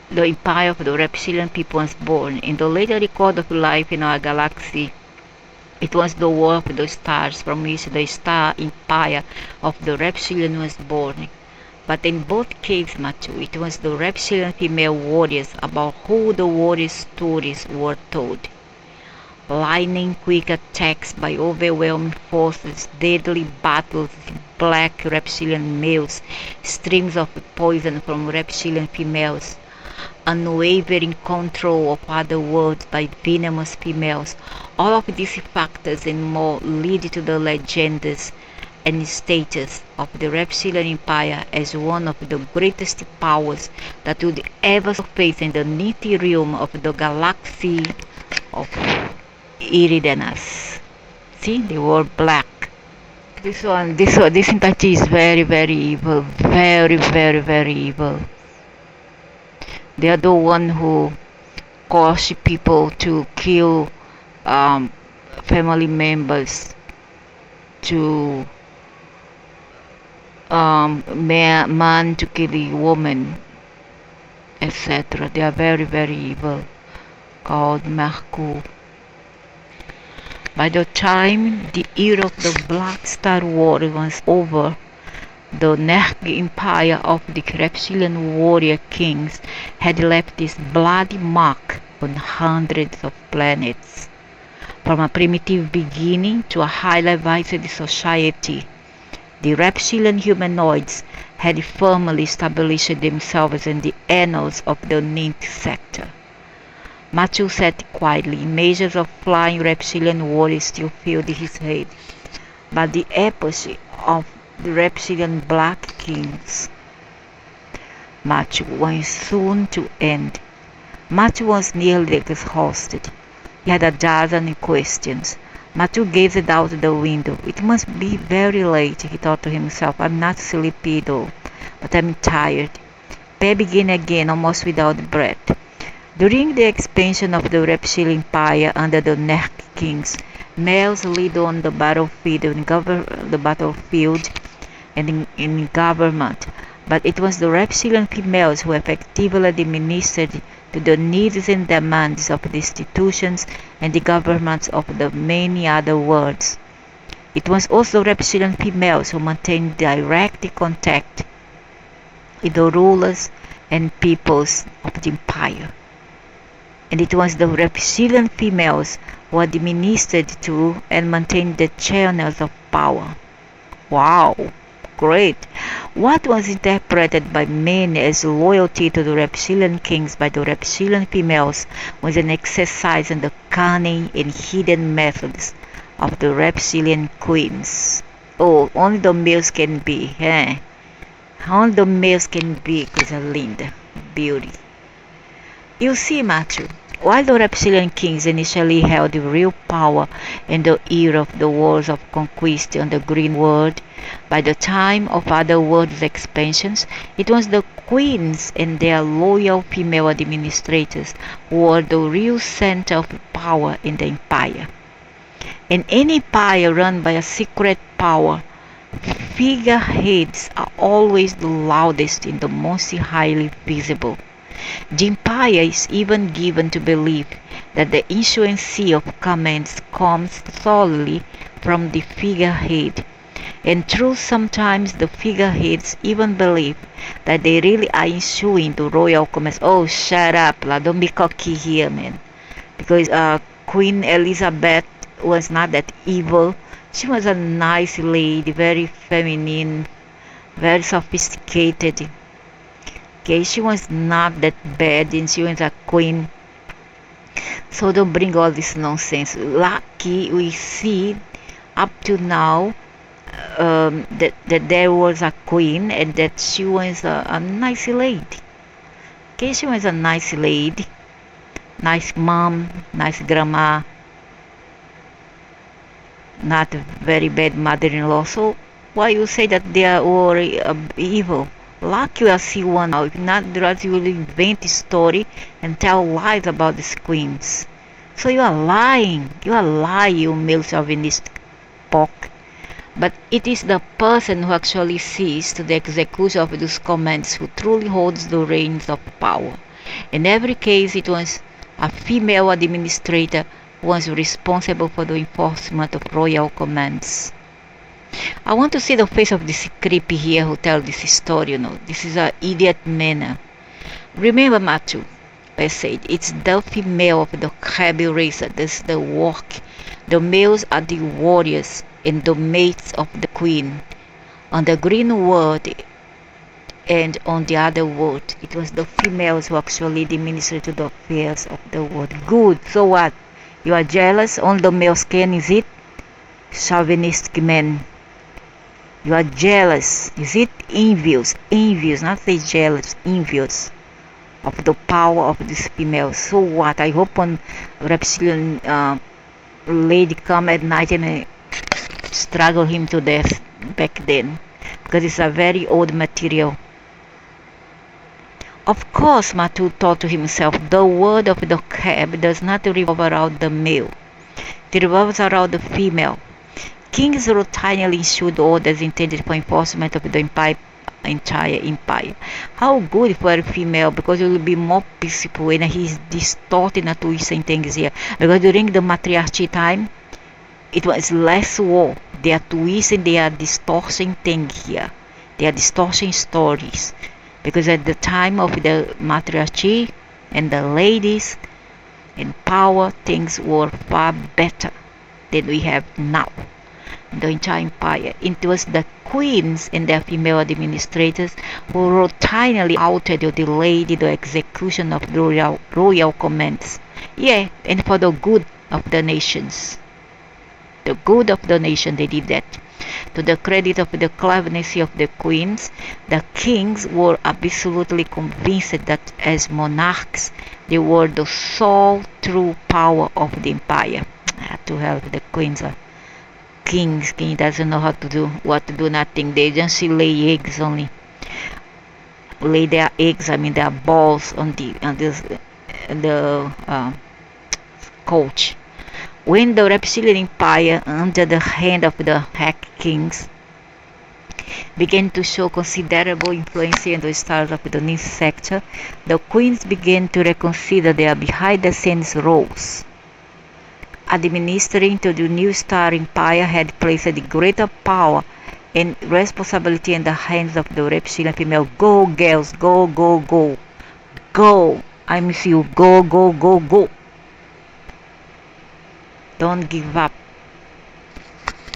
The empire of the reptilian people was born. In the later record of life in our galaxy, it was the war of the stars from which the star empire of the reptilian was born. But in both cases, Matthew, it was the reptilian female warriors about who the warrior stories were told. Lightning quick attacks by overwhelming forces, deadly battles with black reptilian males, streams of poison from reptilian females, unwavering control of other worlds by venomous females. All of these factors and more lead to the legends and status of the reptilian empire as one of the greatest powers that would ever surface in the nitty realm of the galaxy of Iridanus. See, they were black. This entity is very evil. Very evil. They are the one who cause people to kill family members, to man to kill a woman, etc. They are very, very evil, called Merkur. By the time the era of the Black Star War was over, the NEKHK empire of the reptilian warrior kings had left this bloody mark on hundreds of planets. From a primitive beginning to a highly advanced society, the reptilian humanoids had firmly established themselves in the annals of the ninth sector. Matthew sat quietly. Images of flying reptilian warriors still filled his head, but the epoch of the reptilian black kings, Matthew, was soon to end. Matthew was nearly exhausted. He had a dozen questions. Matthew gazed out the window. It must be very late, he thought to himself. I'm not sleepy though, but I'm tired. Pei began again, almost without breath. During the expansion of the reptilian empire under the NEKHKings, males led on the battlefield and in government, but it was the reptilian females who effectively administered to the needs and demands of the institutions and the governments of the many other worlds. It was also reptilian females who maintained direct contact with the rulers and peoples of the empire. And it was the reptilian females who administered to and maintained the channels of power. Wow, great! What was interpreted by many as loyalty to the reptilian kings by the reptilian females was an exercise in the cunning and hidden methods of the reptilian queens. Oh, only the males can be, eh? Only the males can be coisa linda, beauty. You see, Matthew, while the reptilian kings initially held real power in the era of the wars of conquest on the green world, by the time of other worlds' expansions, it was the queens and their loyal female administrators who were the real center of power in the empire. In any empire run by a secret power, figureheads are always the loudest and the most highly visible. The empire is even given to believe that the issuance of commands comes solely from the figurehead, and true, sometimes the figureheads even believe that they really are issuing the royal commands. Oh, shut up, la! Don't be cocky here, man. Because Queen Elizabeth was not that evil. She was a nice lady, very feminine, very sophisticated. Okay, she was not that bad, and she was a queen. So don't bring all this nonsense. Lucky we see up to now that there was a queen and that she was a nice lady. Okay, she was a nice lady, nice mom, nice grandma, not a very bad mother-in-law. So why you say that they are all evil? Lucky I see one now. If not, you will invent a story and tell lies about these queens. So you are lying. You are lying, you male chauvinist pock. But it is the person who actually sees to the execution of those commands who truly holds the reins of power. In every case, it was a female administrator who was responsible for the enforcement of royal commands. I want to see the face of this creepy here who tells this story, you know. This is an idiot man. Remember, Matthew, I said, it's the female of the kheb race that does the work. The males are the warriors and the mates of the queen. On the green world and on the other world, it was the females who actually administered to the affairs of the world. Good, so what? You are jealous? Only the males can, is it? Chauvinistic man. You are jealous. Is it envious? Envious, not say jealous, envious of the power of this female. So what? I hope one reptilian lady come at night and struggle him to death back then, because it's a very old material. Of course, Matthew thought to himself, the world of the kheb does not revolve around the male. It revolves around the female. kings routinely issued orders intended for enforcement of the entire empire. How good for a female, because it will be more peaceful, and he's distorting and twisting things here. Because during the matriarchy time, it was less war. They are twisting, they are distorting things here. They are distorting stories. Because at the time of the matriarchy and the ladies in power, things were far better than we have now. The entire empire. It was the queens and their female administrators who routinely altered or delayed the execution of the royal commands. Yeah, and for the good of the nations. The good of the nation, they did that. To the credit of the cleverness of the queens, the kings were absolutely convinced that as monarchs, they were the sole true power of the empire. To help the queens. King doesn't know how to do nothing. They just lay eggs only. Lay their eggs, their balls on the couch. When the reptilian empire, under the hand of the NEKHKings, began to show considerable influence in the stars of the new sector, the queens began to reconsider their behind-the-scenes roles. Administering to the new star empire had placed the greater power and responsibility in the hands of the reptilian female. Go, girls, go, go, go. Go. I miss you. Go, go, go, go. Don't give up.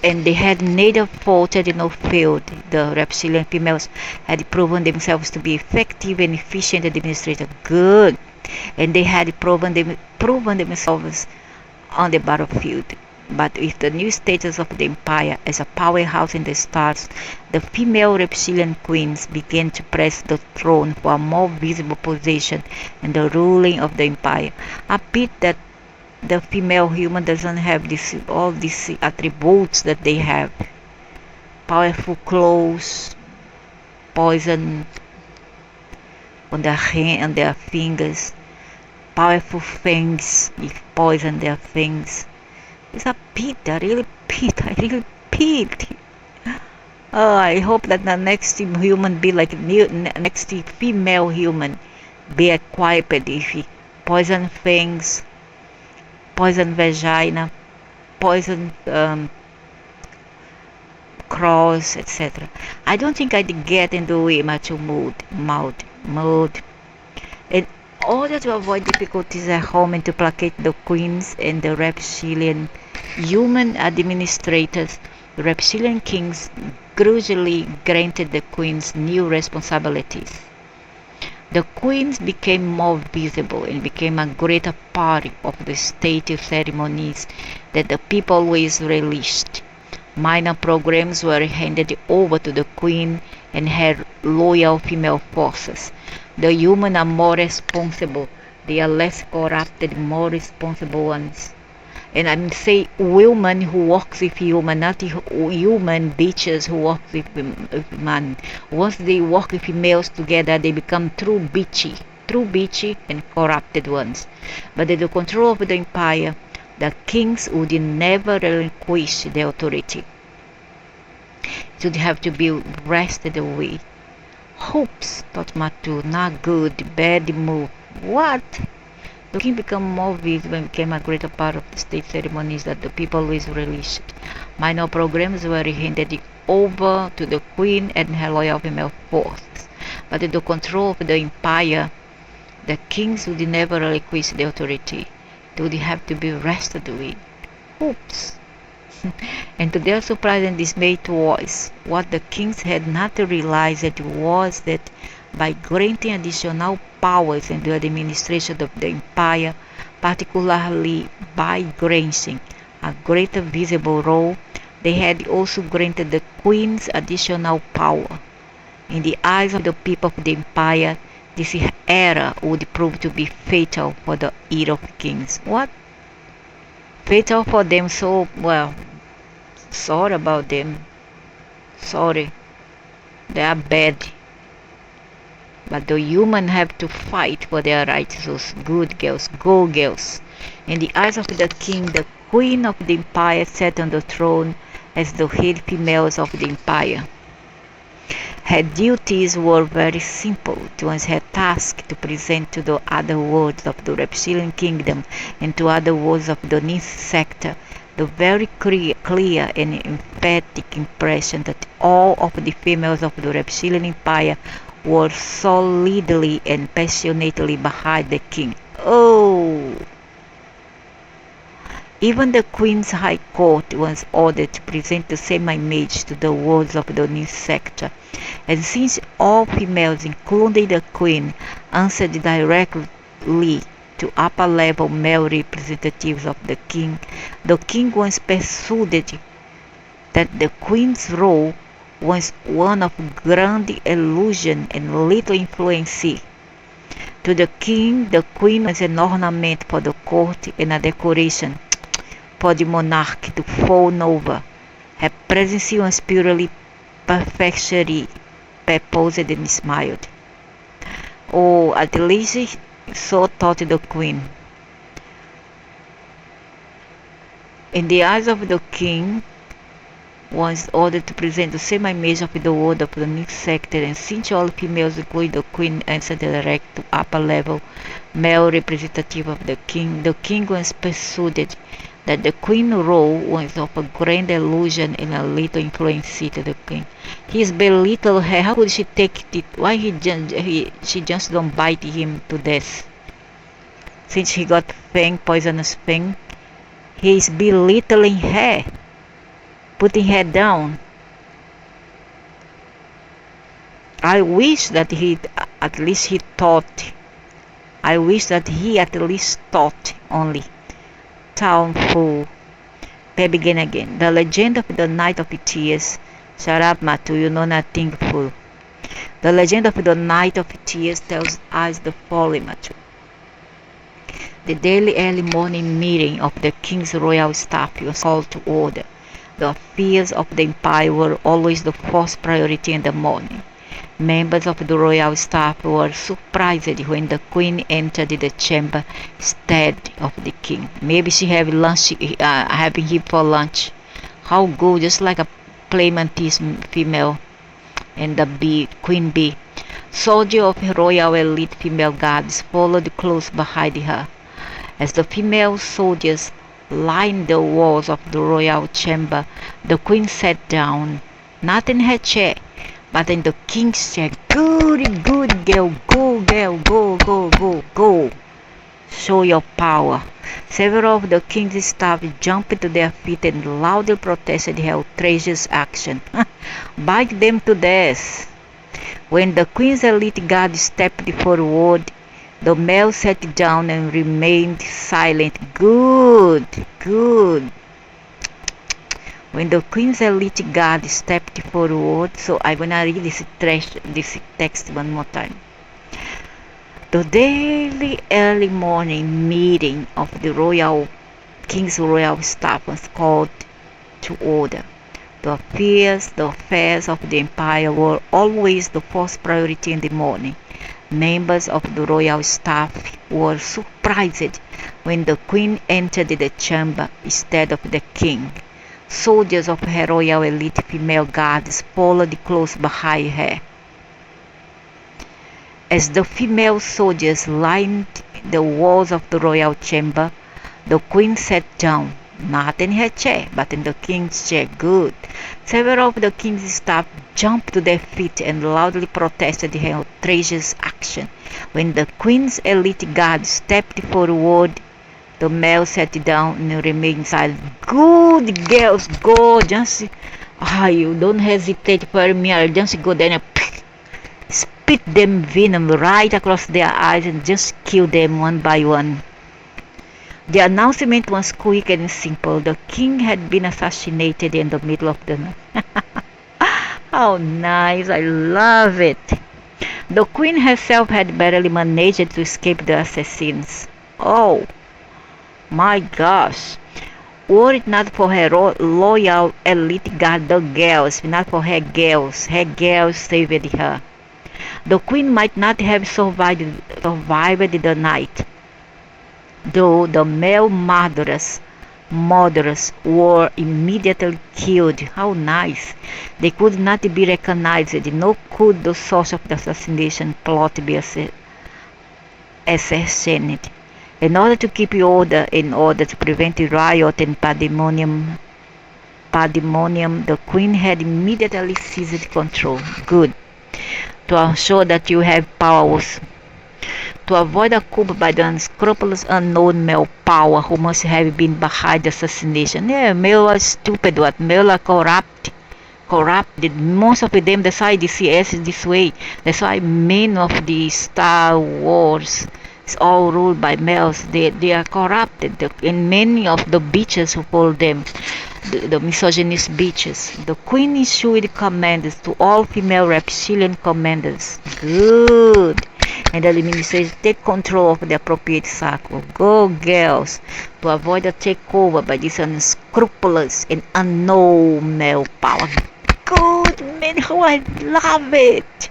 And they had neither faltered nor failed. The reptilian females had proven themselves to be effective and efficient administrators. Good. And they had proven themselves on the battlefield. But with the new status of the empire as a powerhouse in the stars, the female reptilian queens began to press the throne for a more visible position in the ruling of the empire. A pity that the female human doesn't have all these attributes that they have. Powerful claws, poison on their hand and their fingers, powerful fangs, if poison their fangs. It's a pity, I really pity. Oh, I hope that the next human be like next female human be equipped with poison fangs, poison vagina, poison claws, etc. I don't think I'd get into a macho mood. In order to avoid difficulties at home and to placate the queens and the reptilian human administrators, the reptilian kings grudgingly granted the queens new responsibilities. The queens became more visible and became a greater part of the state ceremonies that the people always relished. Minor programs were handed over to the queen and her loyal female forces. The human are more responsible. They are less corrupted, more responsible ones. And I say women who works with human, not human bitches who work with man. Once they work with females together, they become true bitchy and corrupted ones. But at the control of the empire, the kings would never relinquish their authority. It would have to be wrested away. Hopes, thought Matu, not good, bad move. What? The king became more visible and became a greater part of the state ceremonies that the people always relished. Minor programs were handed over to the queen and her loyal female forces. But at the control of the empire, the kings would never relinquish their authority. It would have to be wrested away. Oops. And to their surprise and dismay twice, what the kings had not realized was that by granting additional powers in the administration of the empire, particularly by granting a greater visible role, they had also granted the queens additional power. In the eyes of the people of the empire, this era would prove to be fatal for the era of kings. What? Fatal for them, so, well, sorry about them. Sorry. They are bad. But the humans have to fight for their rights. Those good girls, go girls. In the eyes of the king, the queen of the empire sat on the throne as the head females of the empire. Her duties were very simple. It was her task to present to the other worlds of the reptilian kingdom and to other worlds of the Nis sector the very clear and emphatic impression that all of the females of the reptilian empire were solidly and passionately behind the king. Oh! Even the Queen's High Court was ordered to present the same image to the worlds of the Nis sector, and since all females, including the Queen, answered directly to upper-level male representatives of the king was persuaded that the Queen's role was one of grand illusion and little influence. To the king, the Queen was an ornament for the court and a decoration for the monarch to fawn over. Her presence was purely perfectionary, purposed and smiled. Oh, at least so thought the Queen. In the eyes of the king, was ordered to present the same image of the world of the Nis sector, and since all females, including the Queen, answered direct to upper-level male representative of the king was persuaded that the Queen's role was of a grand illusion and a little influence to the king. He belittled her. How could she take it? Why she just don't bite him to death? Since he got poisonous fang, he is belittling her, putting her down. I wish that he at least thought only. Town fool. They begin again. The legend of the Night of Tears. Shut up, Matu, you know nothing, fool. The legend of the Night of Tears tells us the following, Matu. The daily early morning meeting of the king's royal staff was called to order. The affairs of the empire were always the first priority in the morning. Members of the royal staff were surprised when the Queen entered the chamber instead of the king. Maybe she had lunch, having him for lunch. How good, just like a Playmantis female and the queen bee. Soldiers of royal elite female guards followed close behind her. As the female soldiers lined the walls of the royal chamber, the queen sat down, not in her chair, but in the king's chair. Good girl, go girl, go. Show your power. Several of the king's staff jumped to their feet and loudly protested her outrageous action. Bite them to death. When the queen's elite guard stepped forward, the male sat down and remained silent. Good. When the queen's elite guard stepped forward, so I'm gonna read this text one more time. The daily early morning meeting of the king's royal staff was called to order. The affairs of the empire were always the first priority in the morning. Members of the royal staff were surprised when the queen entered the chamber instead of the king. Soldiers of her royal elite female guards followed close behind her. As the female soldiers lined the walls of the royal chamber, the queen sat down, not in her chair, but in the king's chair. Good. Several of the king's staff jumped to their feet and loudly protested her outrageous action. When the queen's elite guard stepped forward, the male sat down and remained silent. Good girls, go. You don't hesitate for me. I'll just go there and spit them venom right across their eyes and just kill them one by one. The announcement was quick and simple. The king had been assassinated in the middle of the night. How nice. I love it. The queen herself had barely managed to escape the assassins. Oh my gosh. Were it not for her loyal elite guard, the girls, not for her girls saved her. The queen might not have survived the night, though the male murderers murderers were immediately killed. How nice! They could not be recognized, nor could the source of the assassination plot be ascertained. In order to keep order, in order to prevent riot and pandemonium, the Queen had immediately seized control. Good. To ensure that you have powers. To avoid a coup by the unscrupulous unknown male power who must have been behind the assassination. Yeah, male are stupid, what? Male are corrupt. Corrupted. Most of them, that's why the CS is this way. That's why many of the Star Wars is all ruled by males. They are corrupted. And many of the bitches who call them the misogynist bitches. The Queen issued commands to all female reptilian commanders. Good. And the administration take control of the appropriate circle. Go girls, to avoid a takeover by this unscrupulous and unknown male power. Good man, how I love it.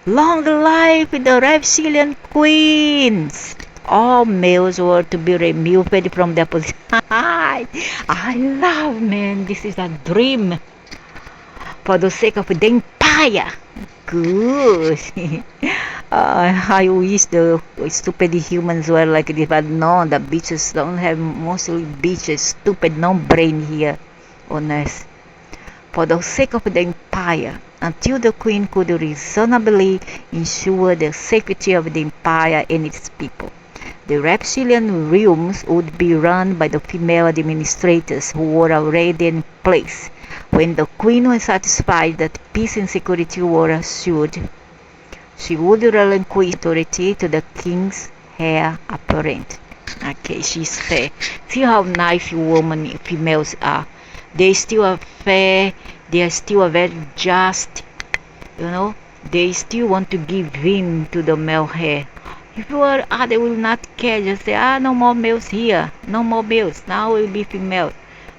Long life the reptilian queens. All males were to be removed from their position. I love, man, this is a dream. For the sake of the empire. Good. I wish the stupid humans were like this, but no, the bitches don't have, mostly bitches, stupid, no brain here on earth. For the sake of the empire, until the Queen could reasonably ensure the safety of the empire and its people. The reptilian realms would be run by the female administrators who were already in place. When the Queen was satisfied that peace and security were assured, she would relinquish authority to the king's heir apparent. Okay, she's fair. See how nice females are. They still are fair. They are still very just. You know, they still want to give in to the male heir. If you are, they will not care. Just say, no more males here. No more males. Now will be female.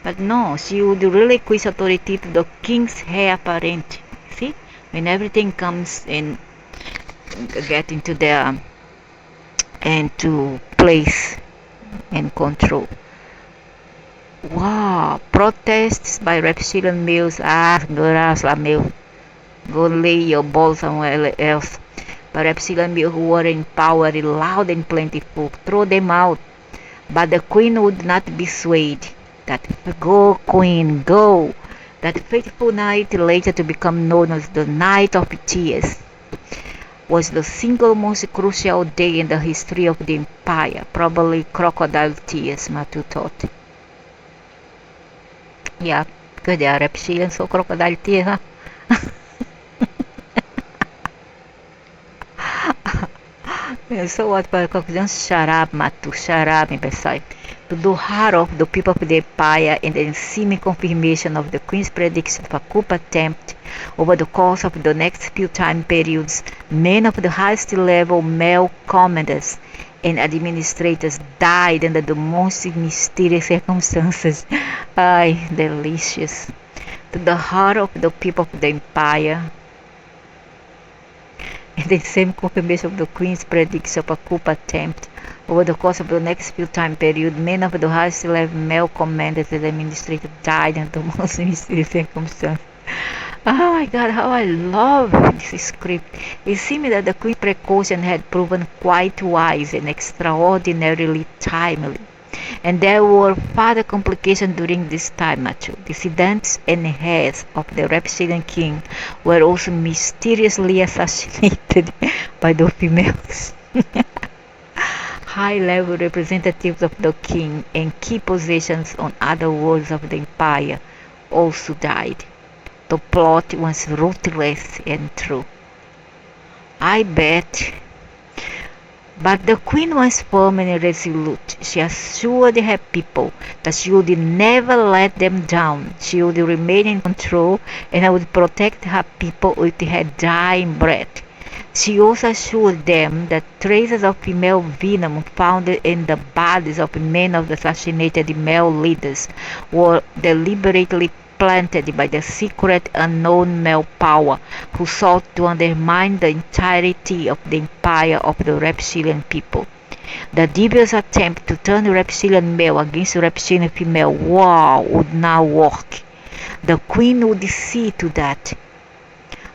But no, she would relinquish authority to the king's heir apparent. See, when everything comes in, get into their into place and control. Wow, protests by reptilian males. Girls are male. Go lay your ball somewhere else. But reptilian males who were in power, loud and plentiful, throw them out. But the Queen would not be swayed. That go, Queen, go. That fateful night, later to become known as the Night of Tears, was the single most crucial day in the history of the empire. Probably crocodile tears, Matu thought. Yeah, because they are reptilians, so crocodile tears, huh? So what, just shut up, Matu, shut up, Besai. To the heart of the people of the empire and the seeming confirmation of the Queen's prediction of a coup attempt over the course of the next few time periods, many of the highest level male commanders and administrators died under the most mysterious circumstances. Ay, delicious. To the heart of the people of the empire and the same confirmation of the Queen's prediction of a coup attempt over the course of the next few time period, many of the highest level male commanders and administrators died under the most mysterious circumstances. Oh my God, how I love this script. It seemed that the Queen's precaution had proven quite wise and extraordinarily timely. And there were further complications during this time, Machu. Dissidents and heirs of the reptilian king were also mysteriously assassinated by the females. High-level representatives of the king and key positions on other worlds of the empire also died. The plot was ruthless and true. I bet. But the Queen was firm and resolute. She assured her people that she would never let them down. She would remain in control and would protect her people with her dying breath. She also assured them that traces of female venom found in the bodies of many of the assassinated male leaders were deliberately planted by the secret unknown male power who sought to undermine the entirety of the empire of the reptilian people. The devious attempt to turn reptilian male against reptilian female, wow, would not work. The queen would see to that.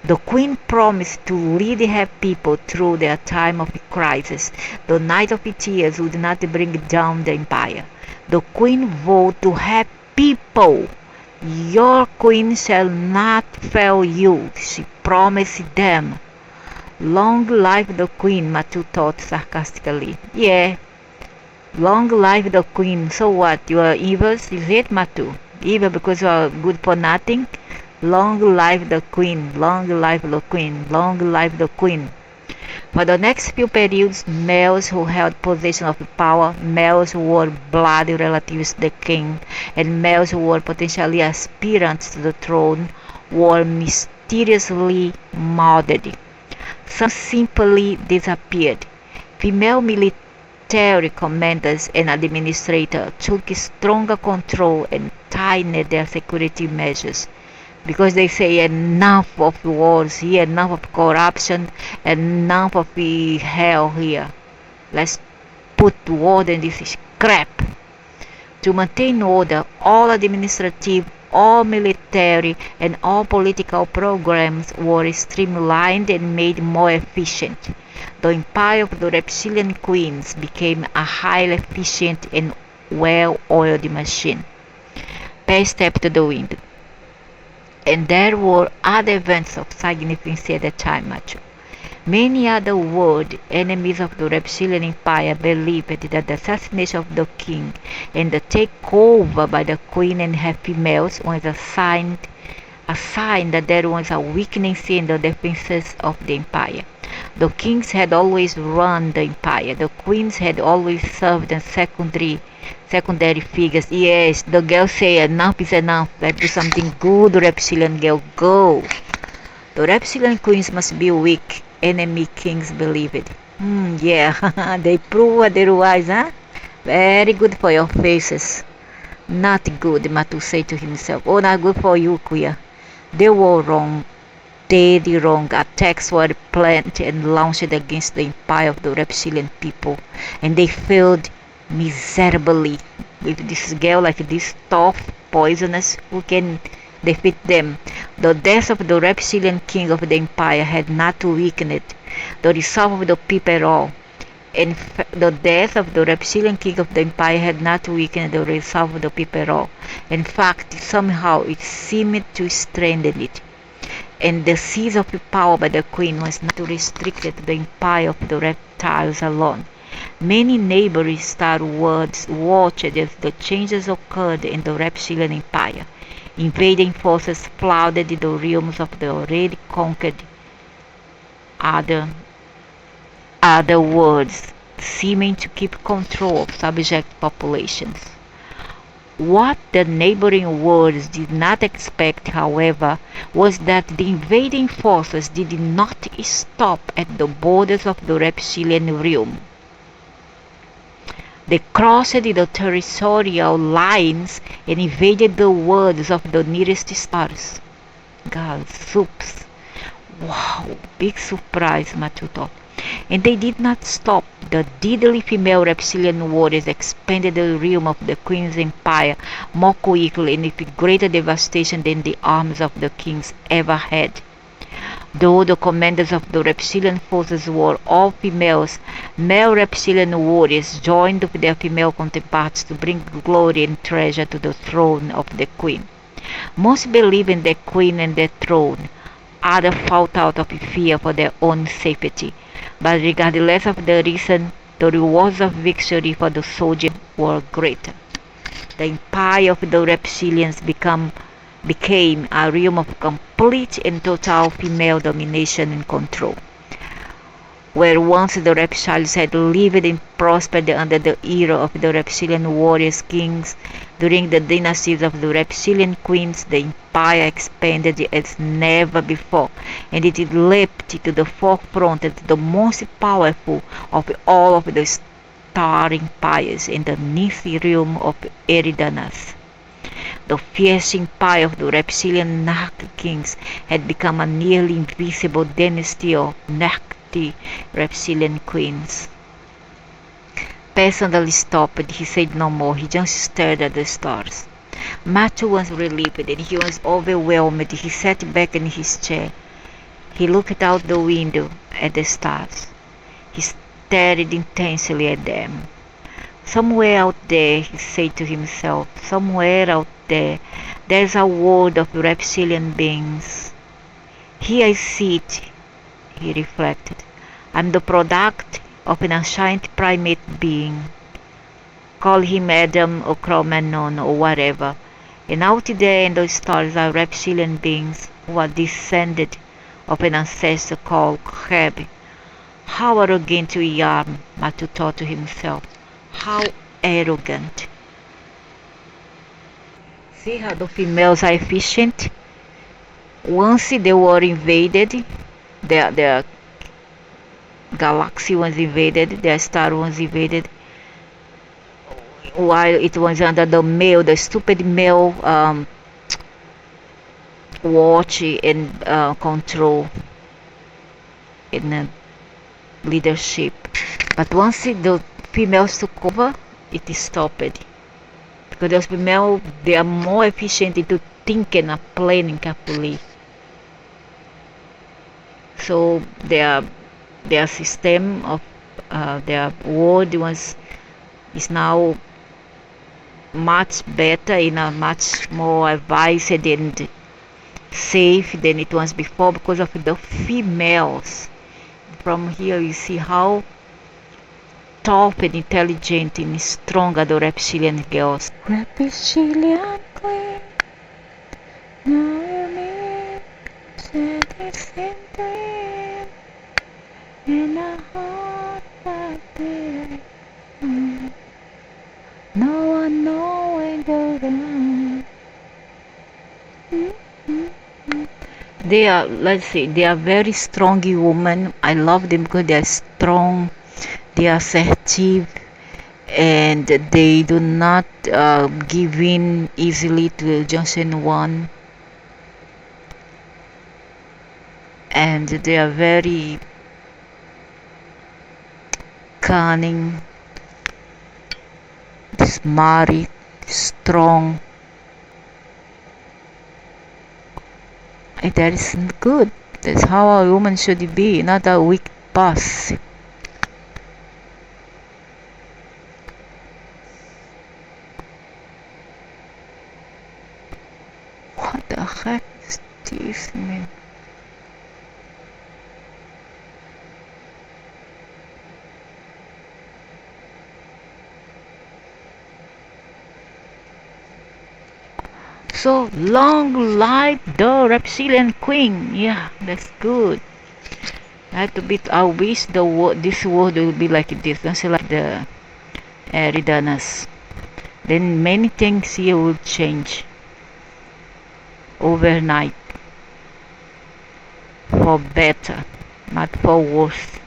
The queen promised to lead her people through their time of crisis. The night of tears would not bring down the empire. The queen vowed to her people, "Your queen shall not fail you," she promised them. Long live the queen, Matu thought sarcastically. Yeah, long live the queen. So what, you are evil, is it, Matu? Evil because you are good for nothing? Long live the queen, long live the queen, long live the queen. For the next few periods, males who held position of power, males who were blood relatives to the king, and males who were potentially aspirants to the throne were mysteriously murdered. Some simply disappeared. Female military commanders and administrators took stronger control and tightened their security measures, because they say enough of wars here, enough of corruption, enough of hell here. Let's put order in this crap. To maintain order, all administrative, all military, and all political programs were streamlined and made more efficient. The empire of the reptilian queens became a highly efficient and well-oiled machine. Pay step to the wind. And there were other events of significance at the time, Machu. Many other world enemies of the reptilian empire believed that the assassination of the king and the takeover by the queen and her females was a sign that there was a weakness in the defenses of the empire. The kings had always run the empire. The queens had always served as secondary figures. Yes, the girl say enough is enough. Let's do something good, reptilian girl. Go. The reptilian queens must be weak. Enemy kings believe it. Yeah, they prove otherwise, huh? Very good for your faces. Not good, Matu said to himself. Oh, not good for you, queer. They were wrong. Dead wrong. Attacks were planned and launched against the empire of the reptilian people, and they failed miserably. With this girl like this tough, poisonous, who can defeat them? The death of the reptilian king of the empire had not weakened the resolve of the people at all. The death of the reptilian king of the empire had not weakened the resolve of the people at all. In fact, somehow it seemed to strengthen it. And the seize of power by the queen was not restricted to the empire of the reptiles alone. Many neighboring star worlds watched as the changes occurred in the reptilian empire. Invading forces flooded the realms of the already conquered other worlds, seeming to keep control of subject populations. What the neighboring worlds did not expect, however, was that the invading forces did not stop at the borders of the reptilian realm. They crossed the territorial lines and invaded the worlds of the nearest stars. God, soups. Wow, big surprise, Matu thought. And they did not stop. The deadly female reptilian warriors expanded the realm of the Queen's empire more quickly and with greater devastation than the armies of the kings ever had. Though the commanders of the reptilian forces were all females, male reptilian warriors joined with their female counterparts to bring glory and treasure to the throne of the Queen. Most believed in the Queen and the throne, others fought out of fear for their own safety. But regardless of the reason, the rewards of victory for the soldier were greater. The empire of the reptilians became a realm of complete and total female domination and control. Where once the reptiles had lived and prospered under the era of the reptilian warriors kings, during the dynasties of the reptilian queens, the empire expanded as never before, and it leapt to the forefront as the most powerful of all of the star empires in the ninth realm of Eridanas. The fierce empire of the reptilian NEKHKings had become a nearly invisible dynasty of NEKHK reptilian queens. personally stopped. He said no more. He just stared at the stars. Matthew was relieved and he was overwhelmed. He sat back in his chair. He looked out the window at the stars. He stared intensely at them. Somewhere out there, he said to himself, somewhere out there, there's a world of reptilian beings. Here I sit, he reflected. I'm the product of an ancient primate being. Call him Adam or Cro-Magnon or whatever. And out there in those stars are reptilian beings who are descended of an ancestor called kheb. How arrogant we are, Matu thought to himself. How arrogant. See how the females are efficient? Once they were invaded, their galaxy was invaded, their star was invaded, while it was under the stupid male watch and control and leadership. But once the females took over, it stopped. Because those females, they are more efficient into thinking and planning carefully. So their system of their world is now much better, in a much more advanced and safe than it was before because of the females. From here you see how tough and intelligent and strong are the reptilian girls. Reptilian queen, now you mean, said it's in dream, in a heart like this. No one knowing the run. They are, let's say, they are very strong women. I love them because they are strong, they are assertive, and they do not give in easily to just one. And they are very cunning, smart, strong. And that is good. That's how a woman should be, not a weak boss. What the heck is this, man? So long live the reptilian queen. Yeah, that's good. I wish this world will be like this, not like the Eridanas. Then many things here will change overnight for better, not for worse.